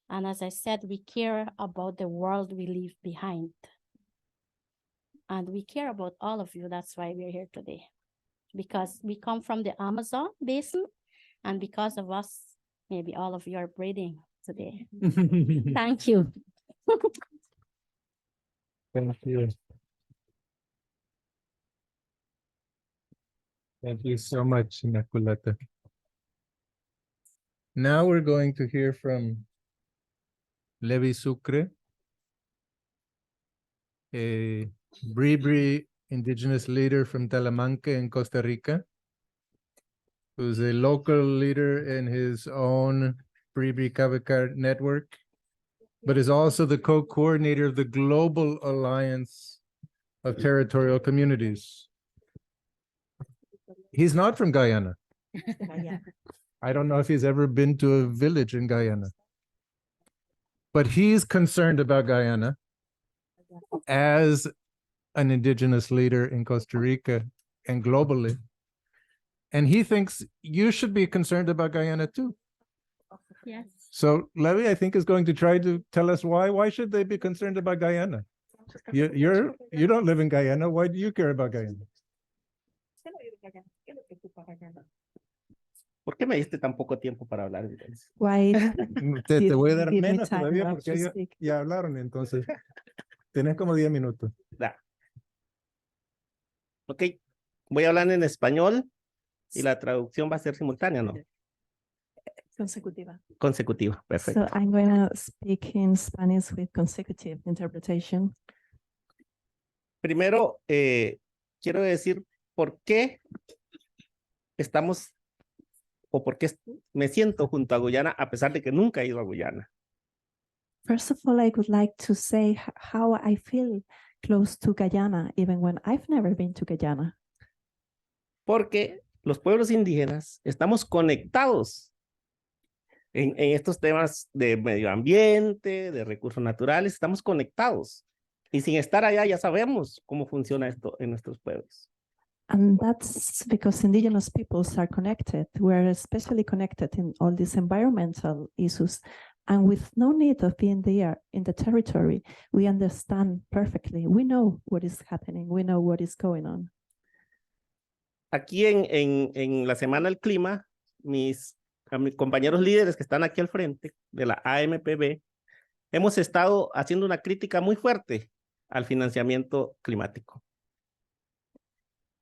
And as I said, we care about the world we leave behind. And we care about all of you. That's why we're here today. Because we come from the Amazon basin, and because of us, maybe all of you are breathing today. Thank you. Thank you. Thank you so much, Nakulata. Now we're going to hear from Levi Sucre, a Bribri Indigenous leader from Talamanca in Costa Rica. who's a local leader in his own Bribri Kavakar network, but is also the co-coordinator of the Global Alliance of Territorial Communities. He's not from Guyana. I don't know if he's ever been to a village in Guyana. But he's concerned about Guyana as an indigenous leader in Costa Rica and globally. And he thinks you should be concerned about Guyana too. Yes. So Levi, I think, is going to try to tell us why. Why should they be concerned about Guyana? You don't live in Guyana. Why do you care about Guyana? ¿Por qué me diste tan poco tiempo para hablar entonces? Why? Te voy a dar Give me menos time todavía enough porque to ya, speak. ya hablaron, entonces tenés como 10 minutos. Da. Ok, voy a hablar en español y la traducción va a ser simultánea, ¿no? Consecutiva. Consecutiva, perfecto. So I'm going to speak in Spanish with consecutive interpretation. Primero, quiero decir por qué estamos o por qué me siento junto a Guyana a pesar de que nunca he ido a Guyana. First of all, I would like to say how I feel close to Guyana, even when I've never been to Guyana. Porque los pueblos indígenas estamos conectados en estos temas de medio ambiente, de recursos naturales, estamos conectados. Y sin estar allá ya sabemos cómo funciona esto en nuestros pueblos. And that's because indigenous peoples are connected. We're especially connected in all these environmental issues. And with no need of being there in the territory, we understand perfectly. We know what is happening. We know what is going on. Aquí en la Semana del Clima, a mis compañeros líderes que están aquí al frente de la AMPB, hemos estado haciendo una crítica muy fuerte al financiamiento climático.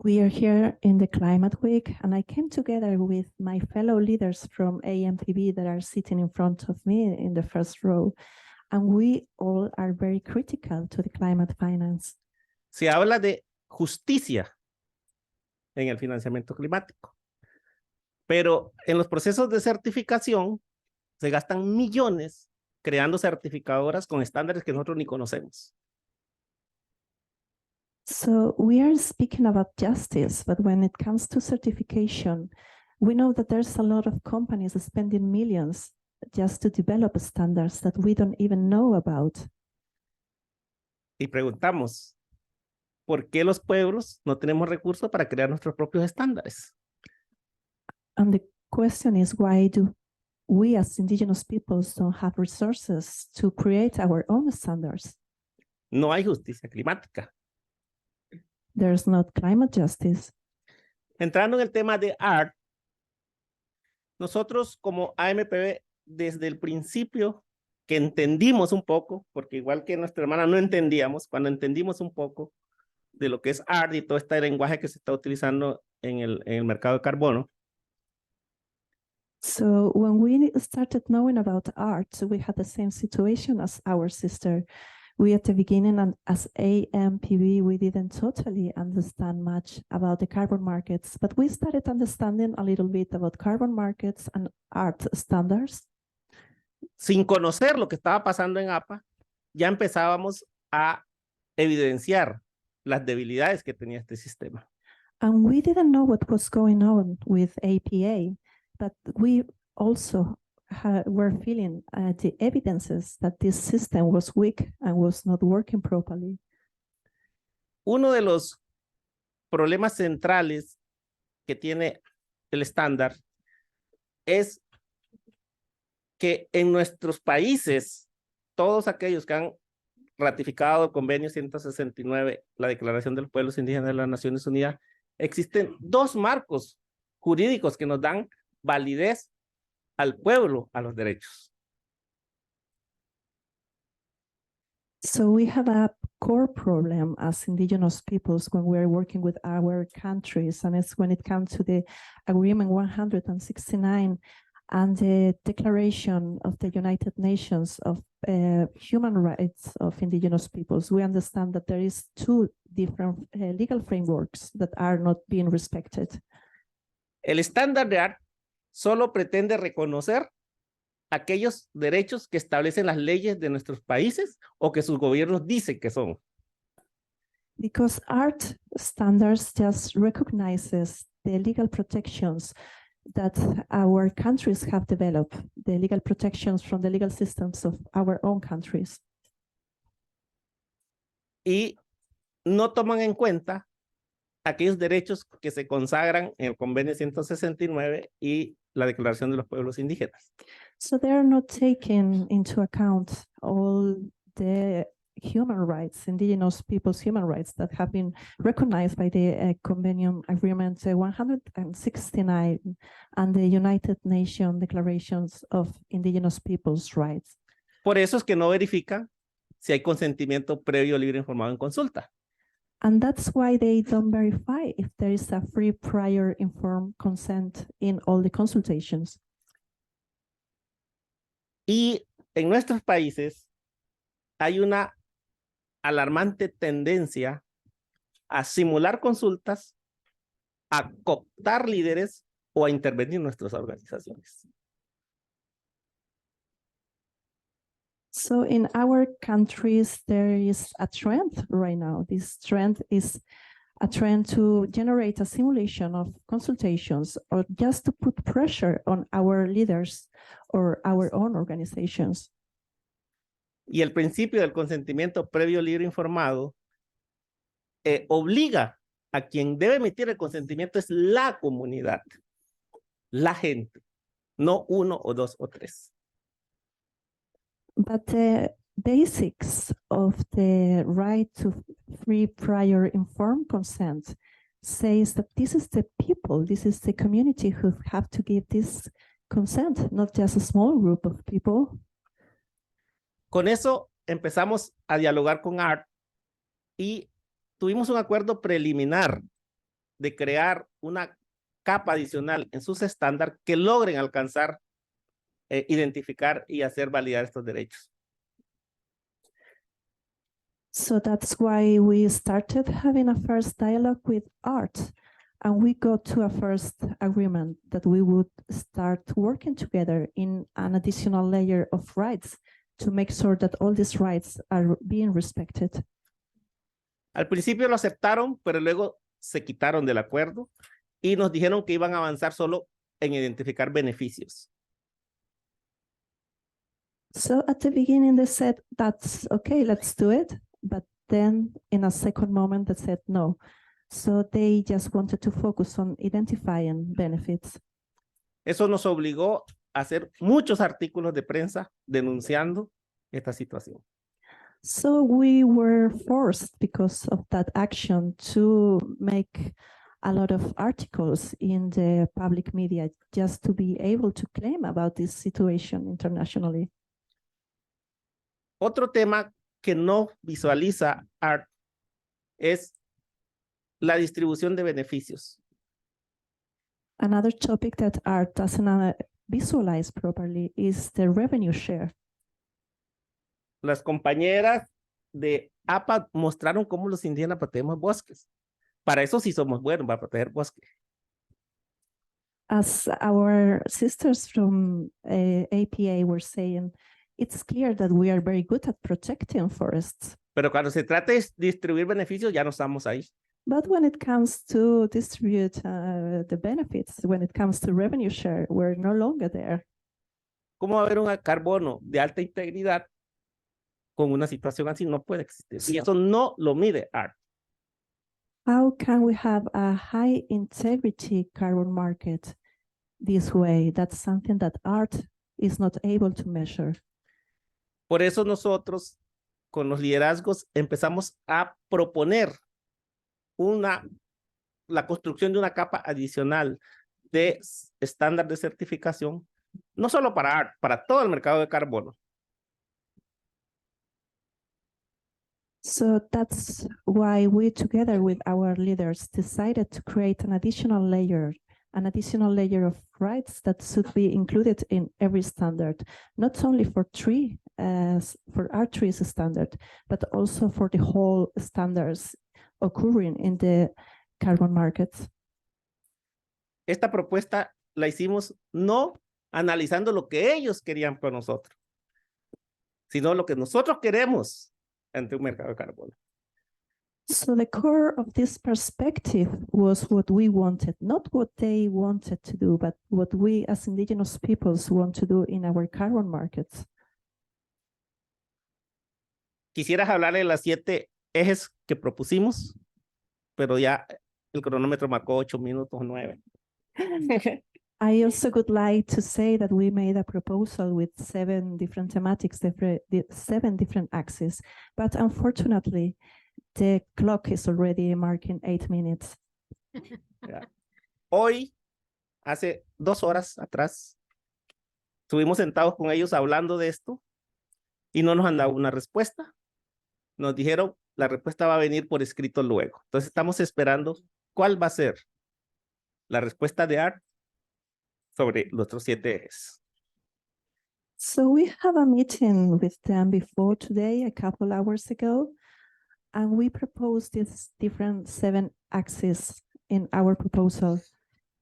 We are here in the Climate Week, and I came together with my fellow leaders from AMPB that are sitting in front of me in the first row, and we all are very critical to the climate finance. Se habla de justicia en el financiamiento climático, pero en los procesos de certificación se gastan millones creando certificadoras con estándares que nosotros ni conocemos. So we are speaking about justice, but when it comes to certification, we know that there's a lot of companies spending millions just to develop standards that we don't even know about. Y preguntamos, ¿por qué los pueblos no tenemos recursos para crear nuestros propios estándares? And the question is, why do we as indigenous peoples don't have resources to create our own standards? No hay justicia climática. There's not climate justice. Entrando en el tema de ART, nosotros como AMPB, desde el principio que entendimos un poco, porque igual que nuestra hermana no entendíamos, cuando entendimos un poco de lo que es ART y todo este lenguaje que se está utilizando en el mercado de carbono, So when we started knowing about art, we had the same situation as our sister. We at the beginning, and as AMPB, we didn't totally understand much about the carbon markets, but we started understanding a little bit about carbon markets and art standards. sin conocer lo que estaba pasando en APA, ya empezábamos a evidenciar las debilidades que tenía este sistema. And we didn't know what was going on with APA, but we also were feeling the evidences that this system was weak and was not working properly. Uno de los problemas centrales que tiene el estándar es que en nuestros países, todos aquellos que han ratificado el convenio 169, la Declaración de los Pueblos Indígenas de las Naciones Unidas, existen dos marcos jurídicos que nos dan validez al pueblo, a los derechos. So we have a core problem as indigenous peoples when we're working with our countries, and it's when it comes to the Agreement 169 and the Declaration of the United Nations of Human Rights of Indigenous Peoples. We understand that there is two different legal frameworks that are not being respected. El estándar de art solo pretende reconocer aquellos derechos que establecen las leyes de nuestros países o que sus gobiernos dicen que son. Because art standards just recognizes the legal protections that our countries have developed, the legal protections from the legal systems of our own countries. Y no toman en cuenta aquellos derechos que se consagran en el Convenio 169 y la Declaración de los Pueblos Indígenas. So they are not taking into account all the human rights, indigenous people's human rights that have been recognized by the Convention Agreement 169 and the United Nations Declarations of Indigenous People's Rights. Por eso es que no verifican si hay consentimiento previo, libre, informado en consulta. And that's why they don't verify if there is a free, prior, informed consent in all the consultations. Y en nuestros países hay una alarmante tendencia a simular consultas, a cooptar líderes o a intervenir en nuestras organizaciones. So in our countries, there is a trend right now. This trend is a trend to generate a simulation of consultations or just to put pressure on our leaders or our own organizations. Y el principio del consentimiento previo, libre, informado obliga a quien debe emitir el consentimiento es la comunidad, la gente, no uno o dos o tres. But the basics of the right to free, prior, informed consent says that this is the people, this is the community who have to give this consent, not just a small group of people. Con eso empezamos a dialogar con ART y tuvimos un acuerdo preliminar de crear una capa adicional en sus estándares que logren alcanzar, identificar y hacer validar estos derechos. So that's why we started having a first dialogue with ART, and we got to a first agreement that we would start working together in an additional layer of rights to make sure that all these rights are being respected. Al principio lo aceptaron, pero luego se quitaron del acuerdo y nos dijeron que iban a avanzar solo en identificar beneficios. So at the beginning they said, that's okay, let's do it. But then in a second moment they said no. So they just wanted to focus on identifying benefits. Eso nos obligó a hacer muchos artículos de prensa denunciando esta situación. So we were forced, because of that action, to make a lot of articles in the public media just to be able to claim about this situation internationally. Otro tema que no visualiza ART es la distribución de beneficios. Another topic that ART doesn't visualize properly is the revenue share. Las compañeras de APA mostraron cómo los indígenas protegemos bosques. Para eso sí somos buenos, para proteger bosques. As our sisters from APA were saying, it's clear that we are very good at protecting forests. Pero cuando se trata de distribuir beneficios, ya no estamos ahí. But when it comes to distribute the benefits, when it comes to revenue share, we're no longer there. ¿Cómo va a haber un carbono de alta integridad con una situación así? No puede existir. Y eso no lo mide ART. How can we have a high integrity carbon market this way? That's something that ART is not able to measure. Por eso nosotros, con los liderazgos, empezamos a proponer la construcción de una capa adicional de estándar de certificación, no solo para ART, para todo el mercado de carbono. So that's why we, together with our leaders, decided to create an additional layer of rights that should be included in every standard, not only for our trees standard, but also for the whole standards occurring in the carbon markets. esta propuesta la hicimos no analizando lo que ellos querían con nosotros, sino lo que nosotros queremos ante un mercado de carbono. So the core of this perspective was what we wanted, not what they wanted to do, but what we as indigenous peoples want to do in our carbon markets. Quisieras hablarle de las 7 ejes que propusimos, pero ya el cronómetro marcó 8 minutos, 9. I also would like to say that we made a proposal with 7 different thematics, 7 different axes, but unfortunately, the clock is already marking 8 minutes. Hoy, hace 2 horas atrás, estuvimos sentados con ellos hablando de esto y no nos han dado una respuesta. Nos dijeron, la respuesta va a venir por escrito luego. Entonces estamos esperando cuál va a ser la respuesta de ART sobre los otros 7 ejes. So we have a meeting with them before today, a couple hours ago, and we proposed these different 7 axes in our proposal.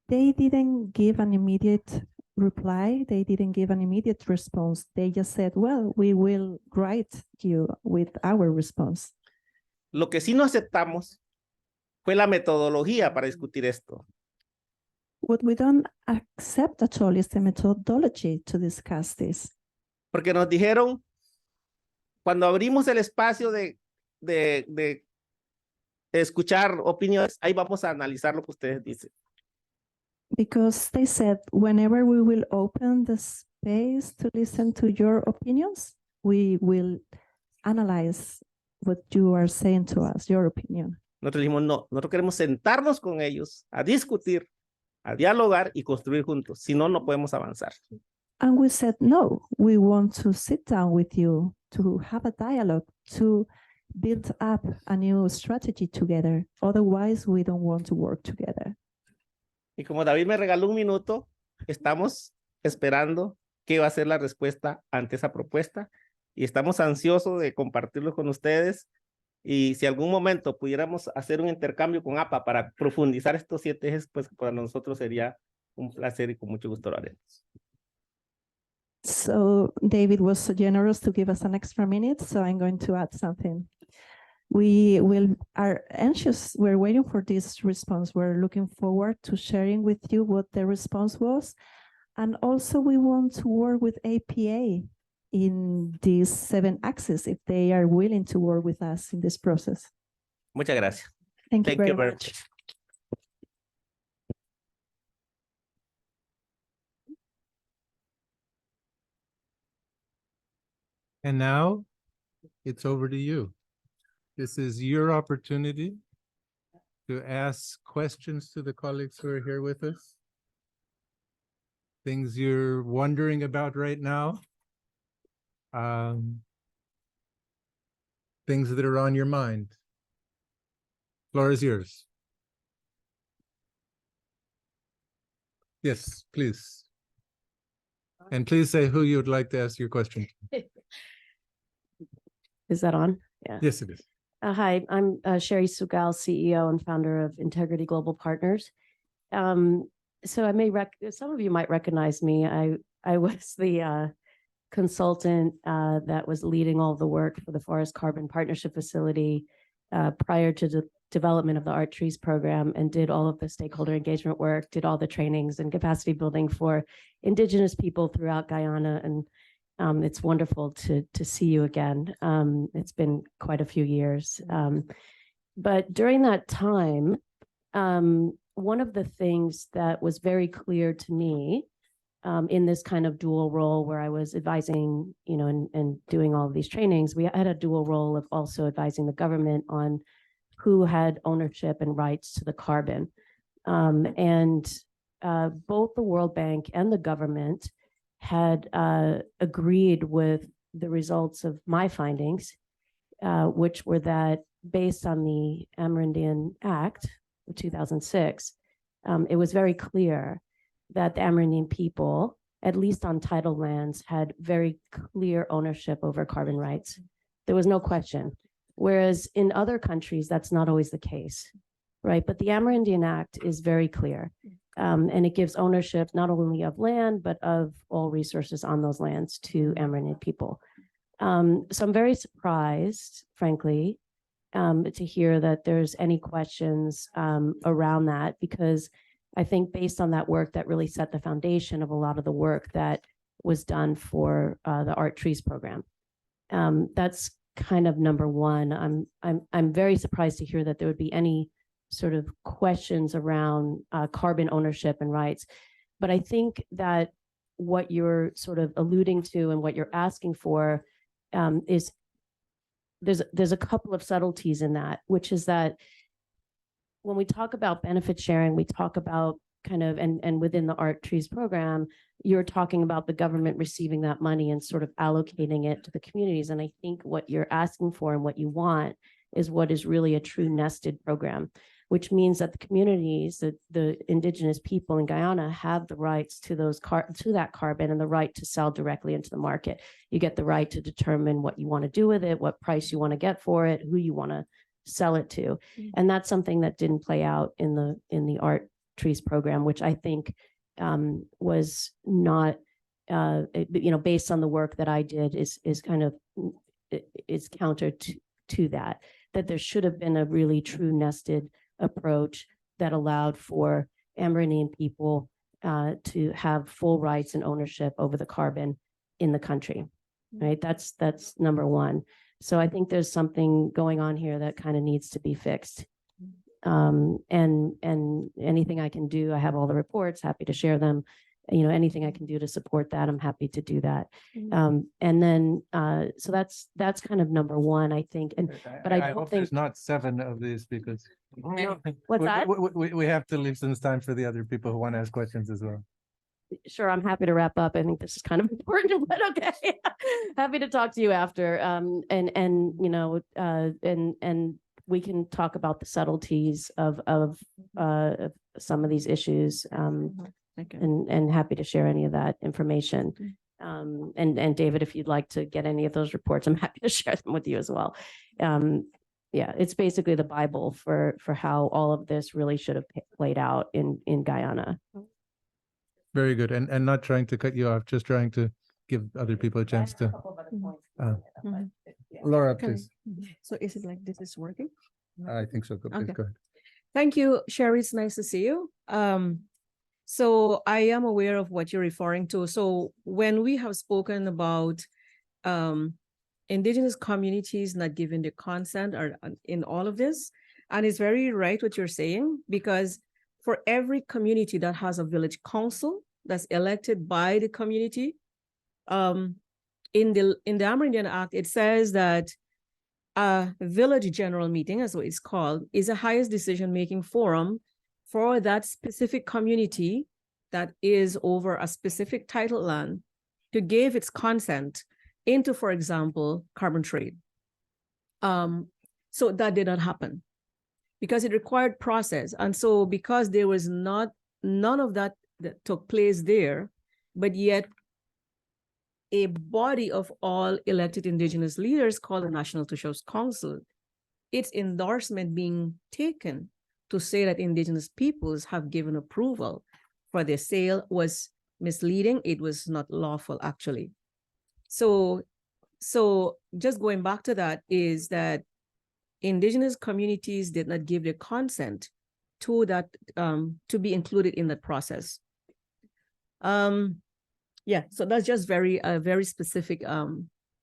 They didn't give an immediate reply. They didn't give an immediate response. They just said, well, we will write you with our response. Lo que sí no aceptamos fue la metodología para discutir esto. What we don't accept at all is the methodology to discuss this. Porque nos dijeron, cuando abrimos el espacio de escuchar opiniones, ahí vamos a analizar lo que ustedes dicen. Because they said, whenever we will open the space to listen to your opinions, we will analyze what you are saying to us, your opinion. Nosotros dijimos, no, nosotros queremos sentarnos con ellos a discutir, a dialogar y construir juntos. Si no, no podemos avanzar. And we said, no, we want to sit down with you to have a dialogue, to build up a new strategy together. Otherwise, we don't want to work together. Y como David me regaló un minuto, estamos esperando qué va a ser la respuesta ante esa propuesta y estamos ansiosos de compartirlo con ustedes. Y si algún momento pudiéramos hacer un intercambio con APA para profundizar estos 7 ejes, pues para nosotros sería un placer y con mucho gusto lo haremos. So David was so generous to give us an extra minute, so I'm going to add something. We are anxious, we're waiting for this response. We're looking forward to sharing with you what the response was. And also we want to work with APA in these 7 axes if they are willing to work with us in this process. Muchas gracias. Thank you Thank you very very much. And now it's over to you. This is your opportunity to ask questions to the colleagues who are here with us. Things you're wondering about right now. Things that are on your mind. Floor is yours. Yes, please. And please say who you would like to ask your question to. Is that on? Yeah. Yes, it is. Hi, I'm Sherry Sugal, CEO and founder of Integrity Global Partners. So some of you might recognize me. I was the consultant that was leading all the work for the Forest Carbon Partnership Facility prior to the development of the Art Trees program, and did all of the stakeholder engagement work, did all the trainings and capacity building for Indigenous people throughout Guyana. And it's wonderful to see you again. It's been quite a few years. But during that time, one of the things that was very clear to me in this kind of dual role where I was advising, and doing all of these trainings, we had a dual role of also advising the government on who had ownership and rights to the carbon. And both the World Bank and the government had agreed with the results of my findings, which were that based on the Amerindian Act of 2006, it was very clear that the Amerindian people, at least on tidal lands, had very clear ownership over carbon rights. There was no question. Whereas in other countries, that's not always the case, right? But the Amerindian Act is very clear. And it gives ownership not only of land, but of all resources on those lands to Amerindian people. So I'm very surprised, frankly, to hear that there's any questions around that, because I think based on that work, that really set the foundation of a lot of the work that was done for the Art Trees program. That's kind of number one. I'm very surprised to hear that there would be any sort of questions around carbon ownership and rights. But I think that what you're sort of alluding to and what you're asking for is there's a couple of subtleties in that, which is that when we talk about benefit sharing, we talk about kind of, and within the Art Trees program, you're talking about the government receiving that money and sort of allocating it to the communities. And I think what you're asking for and what you want is what is really a true nested program, which means that the communities, the indigenous people in Guyana have the rights to that carbon and the right to sell directly into the market. You get the right to determine what you want to do with it, what price you want to get for it, who you want to sell it to. And that's something that didn't play out in the Art Trees program, which I think was not, based on the work that I did, is kind of is counter to that there should have been a really true nested approach that allowed for Amerindian people to have full rights and ownership over the carbon in the country, right? That's number one. So I think there's something going on here that kind of needs to be fixed. And anything I can do, I have all the reports, happy to share them. Anything I can do to support that, I'm happy to do that. And then, so that's kind of number one, I think. But I don't hope think there's not 7 of these, because What's that? we have to leave some time for the other people who want to ask questions as well. Sure, I'm happy to wrap up. I think this is kind of important, but okay. Happy to talk to you after. And we can talk about the subtleties of some of these issues. And happy to share any of that information. And David, if you'd like to get any of those reports, I'm happy to share them with you as well. It's basically the Bible for how all of this really should have played out in Guyana. Very good. And not trying to cut you off, just trying to give other people a chance to. Laura, please. So is it like this is working? I think so. Please Okay. go ahead. Thank you, Sherry. It's nice to see you. So I am aware of what you're referring to. So when we have spoken about indigenous communities not giving the consent or in all of this, and it's very right what you're saying, because for every community that has a village council that's elected by the community, in the Amerindian Act, it says that a village general meeting, as what it's called, is the highest decision-making forum for that specific community that is over a specific title land to give its consent into, for example, carbon trade. So that did not happen because it required process. And so because there was none of that took place there, but yet a body of all elected indigenous leaders called the National Two-Shows Council, its endorsement being taken to say that indigenous peoples have given approval for their sale was misleading. It was not lawful, actually. So just going back to that is that indigenous communities did not give their consent to that, to be included in that process. Yeah, so that's just a very specific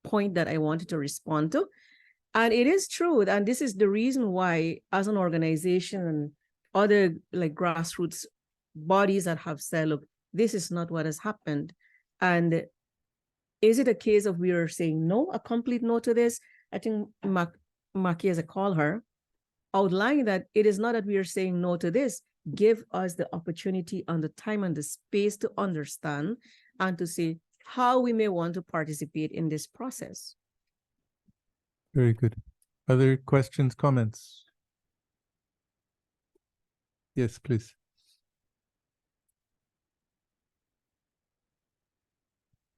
point that I wanted to respond to. And it is true, and this is the reason why, as an organization and other like grassroots bodies that have said, look, this is not what has happened. And is it a case of we are saying no, a complete no to this? I think Maki, as I call her, outlining that it is not that we are saying no to this. Give us the opportunity and the time and the space to understand and to see how we may want to participate in this process. Very good. Other questions, comments? Yes, please.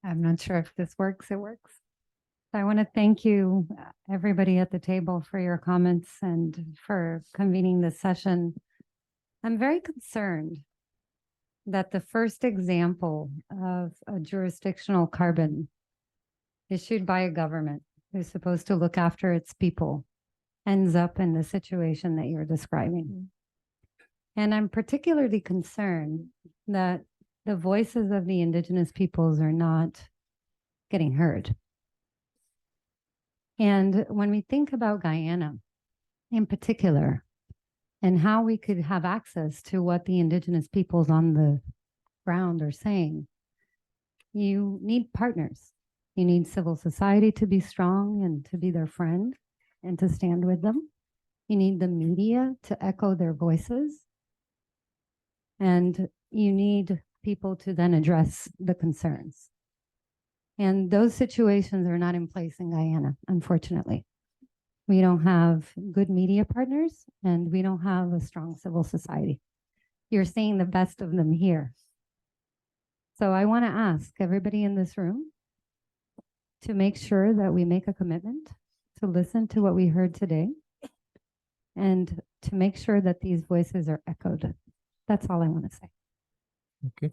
I'm not sure if this works. It works. I want to thank you, everybody at the table, for your comments and for convening this session. I'm very concerned that the first example of a jurisdictional carbon issued by a government who's supposed to look after its people ends up in the situation that you're describing. And I'm particularly concerned that the voices of the Indigenous peoples are not getting heard. And when we think about Guyana in particular, and how we could have access to what the Indigenous peoples on the ground are saying, you need partners. You need civil society to be strong and to be their friend and to stand with them. You need the media to echo their voices. And you need people to then address the concerns. And those situations are not in place in Guyana, unfortunately. We don't have good media partners and we don't have a strong civil society. You're seeing the best of them here. So I want to ask everybody in this room to make sure that we make a commitment to listen to what we heard today and to make sure that these voices are echoed. That's all I want to say. Okay.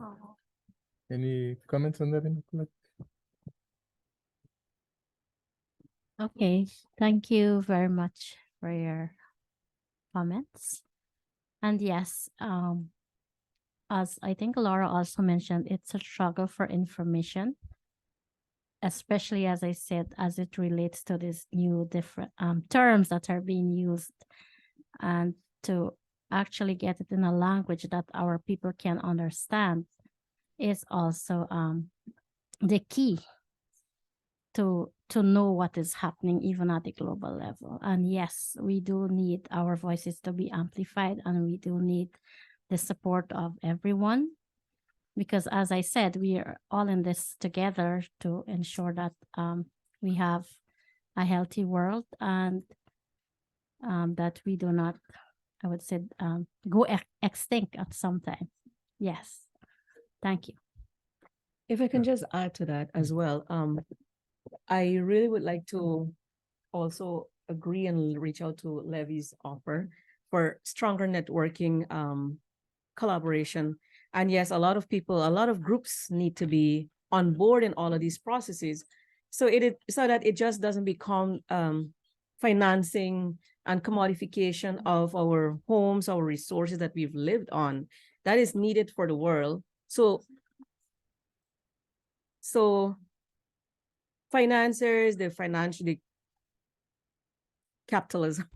Any comments on that? Okay, thank you very much for your comments. And yes, as I think Laura also mentioned, it's a struggle for information, especially as I said, as it relates to these new different terms that are being used, and to actually get it in a language that our people can understand is also the key to know what is happening even at the global level. And yes, we do need our voices to be amplified, and we do need the support of everyone, because as I said, we are all in this together to ensure that we have a healthy world, and that we do not, I would say, go extinct at some time. Yes, thank you. If I can just add to that as well, I really would like to also agree and reach out to Levy's offer for stronger networking, collaboration. And yes, a lot of people, a lot of groups need to be on board in all of these processes. So so that it just doesn't become financing and commodification of our homes, our resources that we've lived on. That is needed for the world. So financiers, the financially capitalism,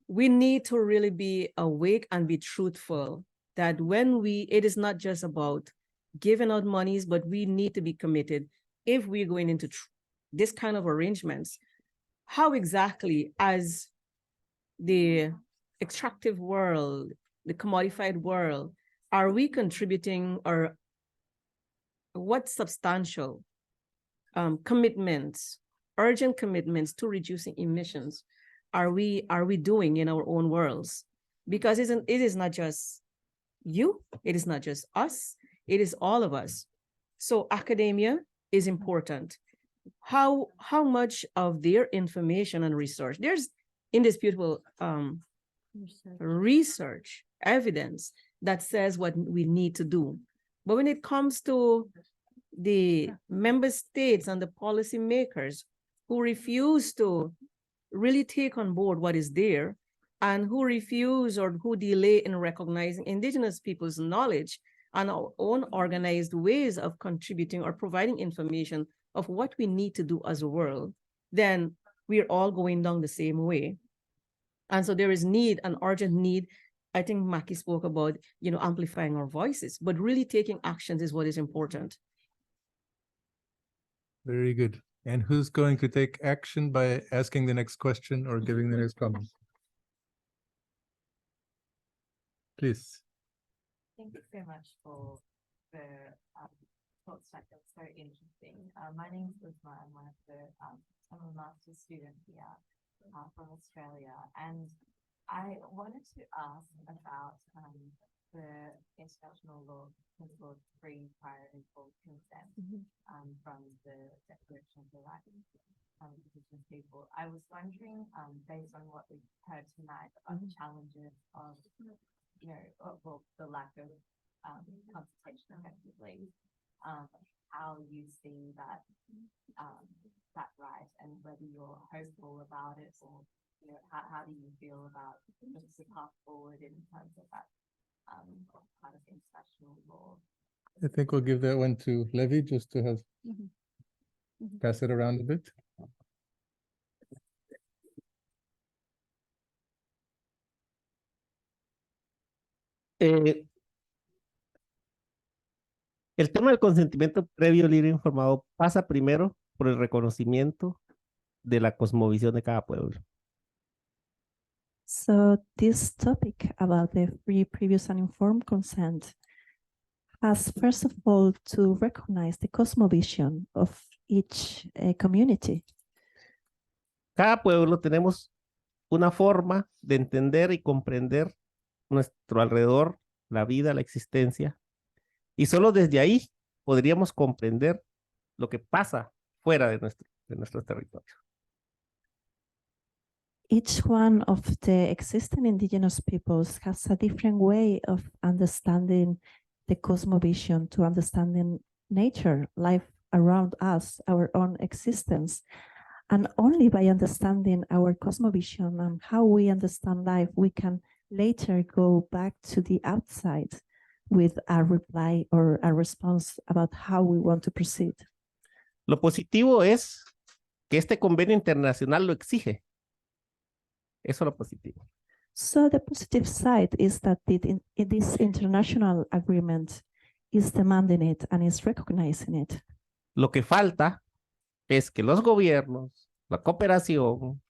we need to really be awake and be truthful that when it is not just about giving out monies, but we need to be committed. If we're going into this kind of arrangements, how exactly, as the extractive world, the commodified world, are we contributing, or what substantial commitments, urgent commitments to reducing emissions are we doing in our own worlds? Because it is not just you, it is not just us, it is all of us. So academia is important. How much of their information and research, there's indisputable research evidence that says what we need to do. But when it comes to the member states and the policymakers who refuse to really take on board what is there, and who refuse or who delay in recognizing Indigenous people's knowledge and our own organized ways of contributing or providing information of what we need to do as a world, then we're all going down the same way. And so there is an urgent need. I think Maki spoke about, amplifying our voices, but really taking actions is what is important. Very good. And who's going to take action by asking the next question or giving the next comment? Please. Thank you so much for the talks. That was very interesting. My name is Uzma. I'm I'm a master's student here from Australia, and I wanted to ask about the international law principle of free, prior, and full consent from the Declaration of the Rights of Indigenous People. I was wondering, based on what we've heard tonight, about the challenges of, the lack of consultation effectively, how you see that that right, and whether you're hopeful about it, or you know, how do you feel about just the path forward in terms of that kind of international law? I think we'll give that one to Levy just to have Mhm. Mhm. pass it around a bit. El tema del consentimiento previo libre informado pasa primero por el reconocimiento de la cosmovisión de cada pueblo. So this topic about the free, previous, and informed consent has first of all to recognize the cosmovision of each community. Cada pueblo tenemos una forma de entender y comprender nuestro alrededor, la vida, la existencia, y solo desde ahí podríamos comprender lo que pasa fuera de nuestro territorio. Each one of the existing indigenous peoples has a different way of understanding the cosmovision, to understanding nature, life around us, our own existence. And only by understanding our cosmovision and how we understand life, we can later go back to the outside with a reply or a response about how we want to proceed. Lo positivo es que este convenio internacional lo exige. Eso es lo positivo. So the positive side is that this international agreement is demanding it and is recognizing it. Lo que falta es que los gobiernos, la cooperación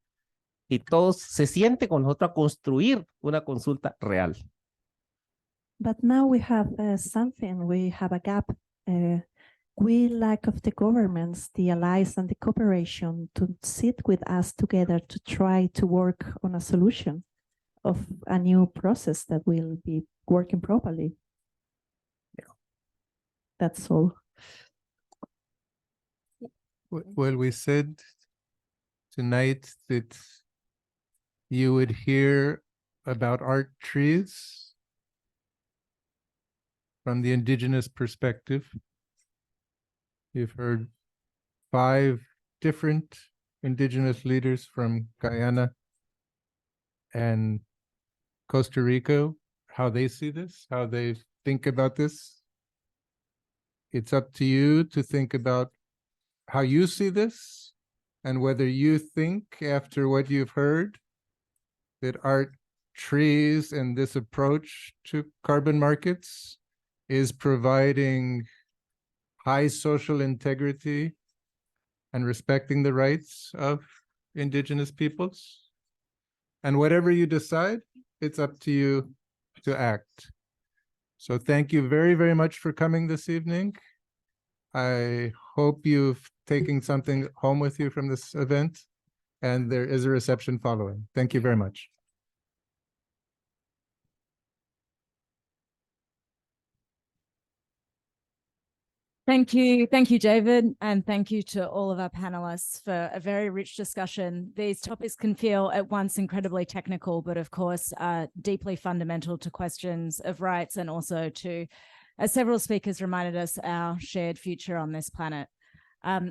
y todos se sienten con nosotros a construir una consulta real. But now we have something, we have a gap. We lack of the governments, the allies and the cooperation to sit with us together to try to work on a solution of a new process that will be working properly. Yeah. That's all. Well, we said tonight that you would hear about art trees from the indigenous perspective. You've heard 5 different indigenous leaders from Guyana and Costa Rica, how they see this, how they think about this. It's up to you to think about how you see this and whether you think, after what you've heard, that art trees and this approach to carbon markets is providing high social integrity and respecting the rights of indigenous peoples. And whatever you decide, it's up to you to act. So thank you very, very much for coming this evening. I hope you've taken something home with you from this event, and there is a reception following. Thank you very much. Thank you, David, and thank you to all of our panelists for a very rich discussion. These topics can feel at once incredibly technical, but of course are deeply fundamental to questions of rights and also to, as several speakers reminded us, our shared future on this planet.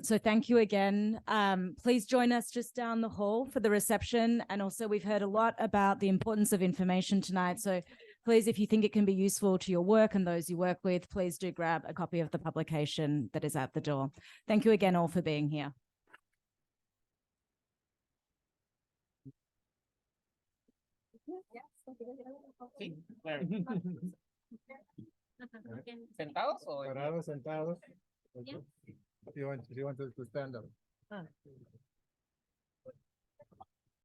So thank you again. Please join us just down the hall for the reception. And also we've heard a lot about the importance of information tonight. So please, if you think it can be useful to your work and those you work with, please do grab a copy of the publication that is at the door. Thank you again all for being here. ¿Sentados o? Parados, sentados. Do you want to stand up?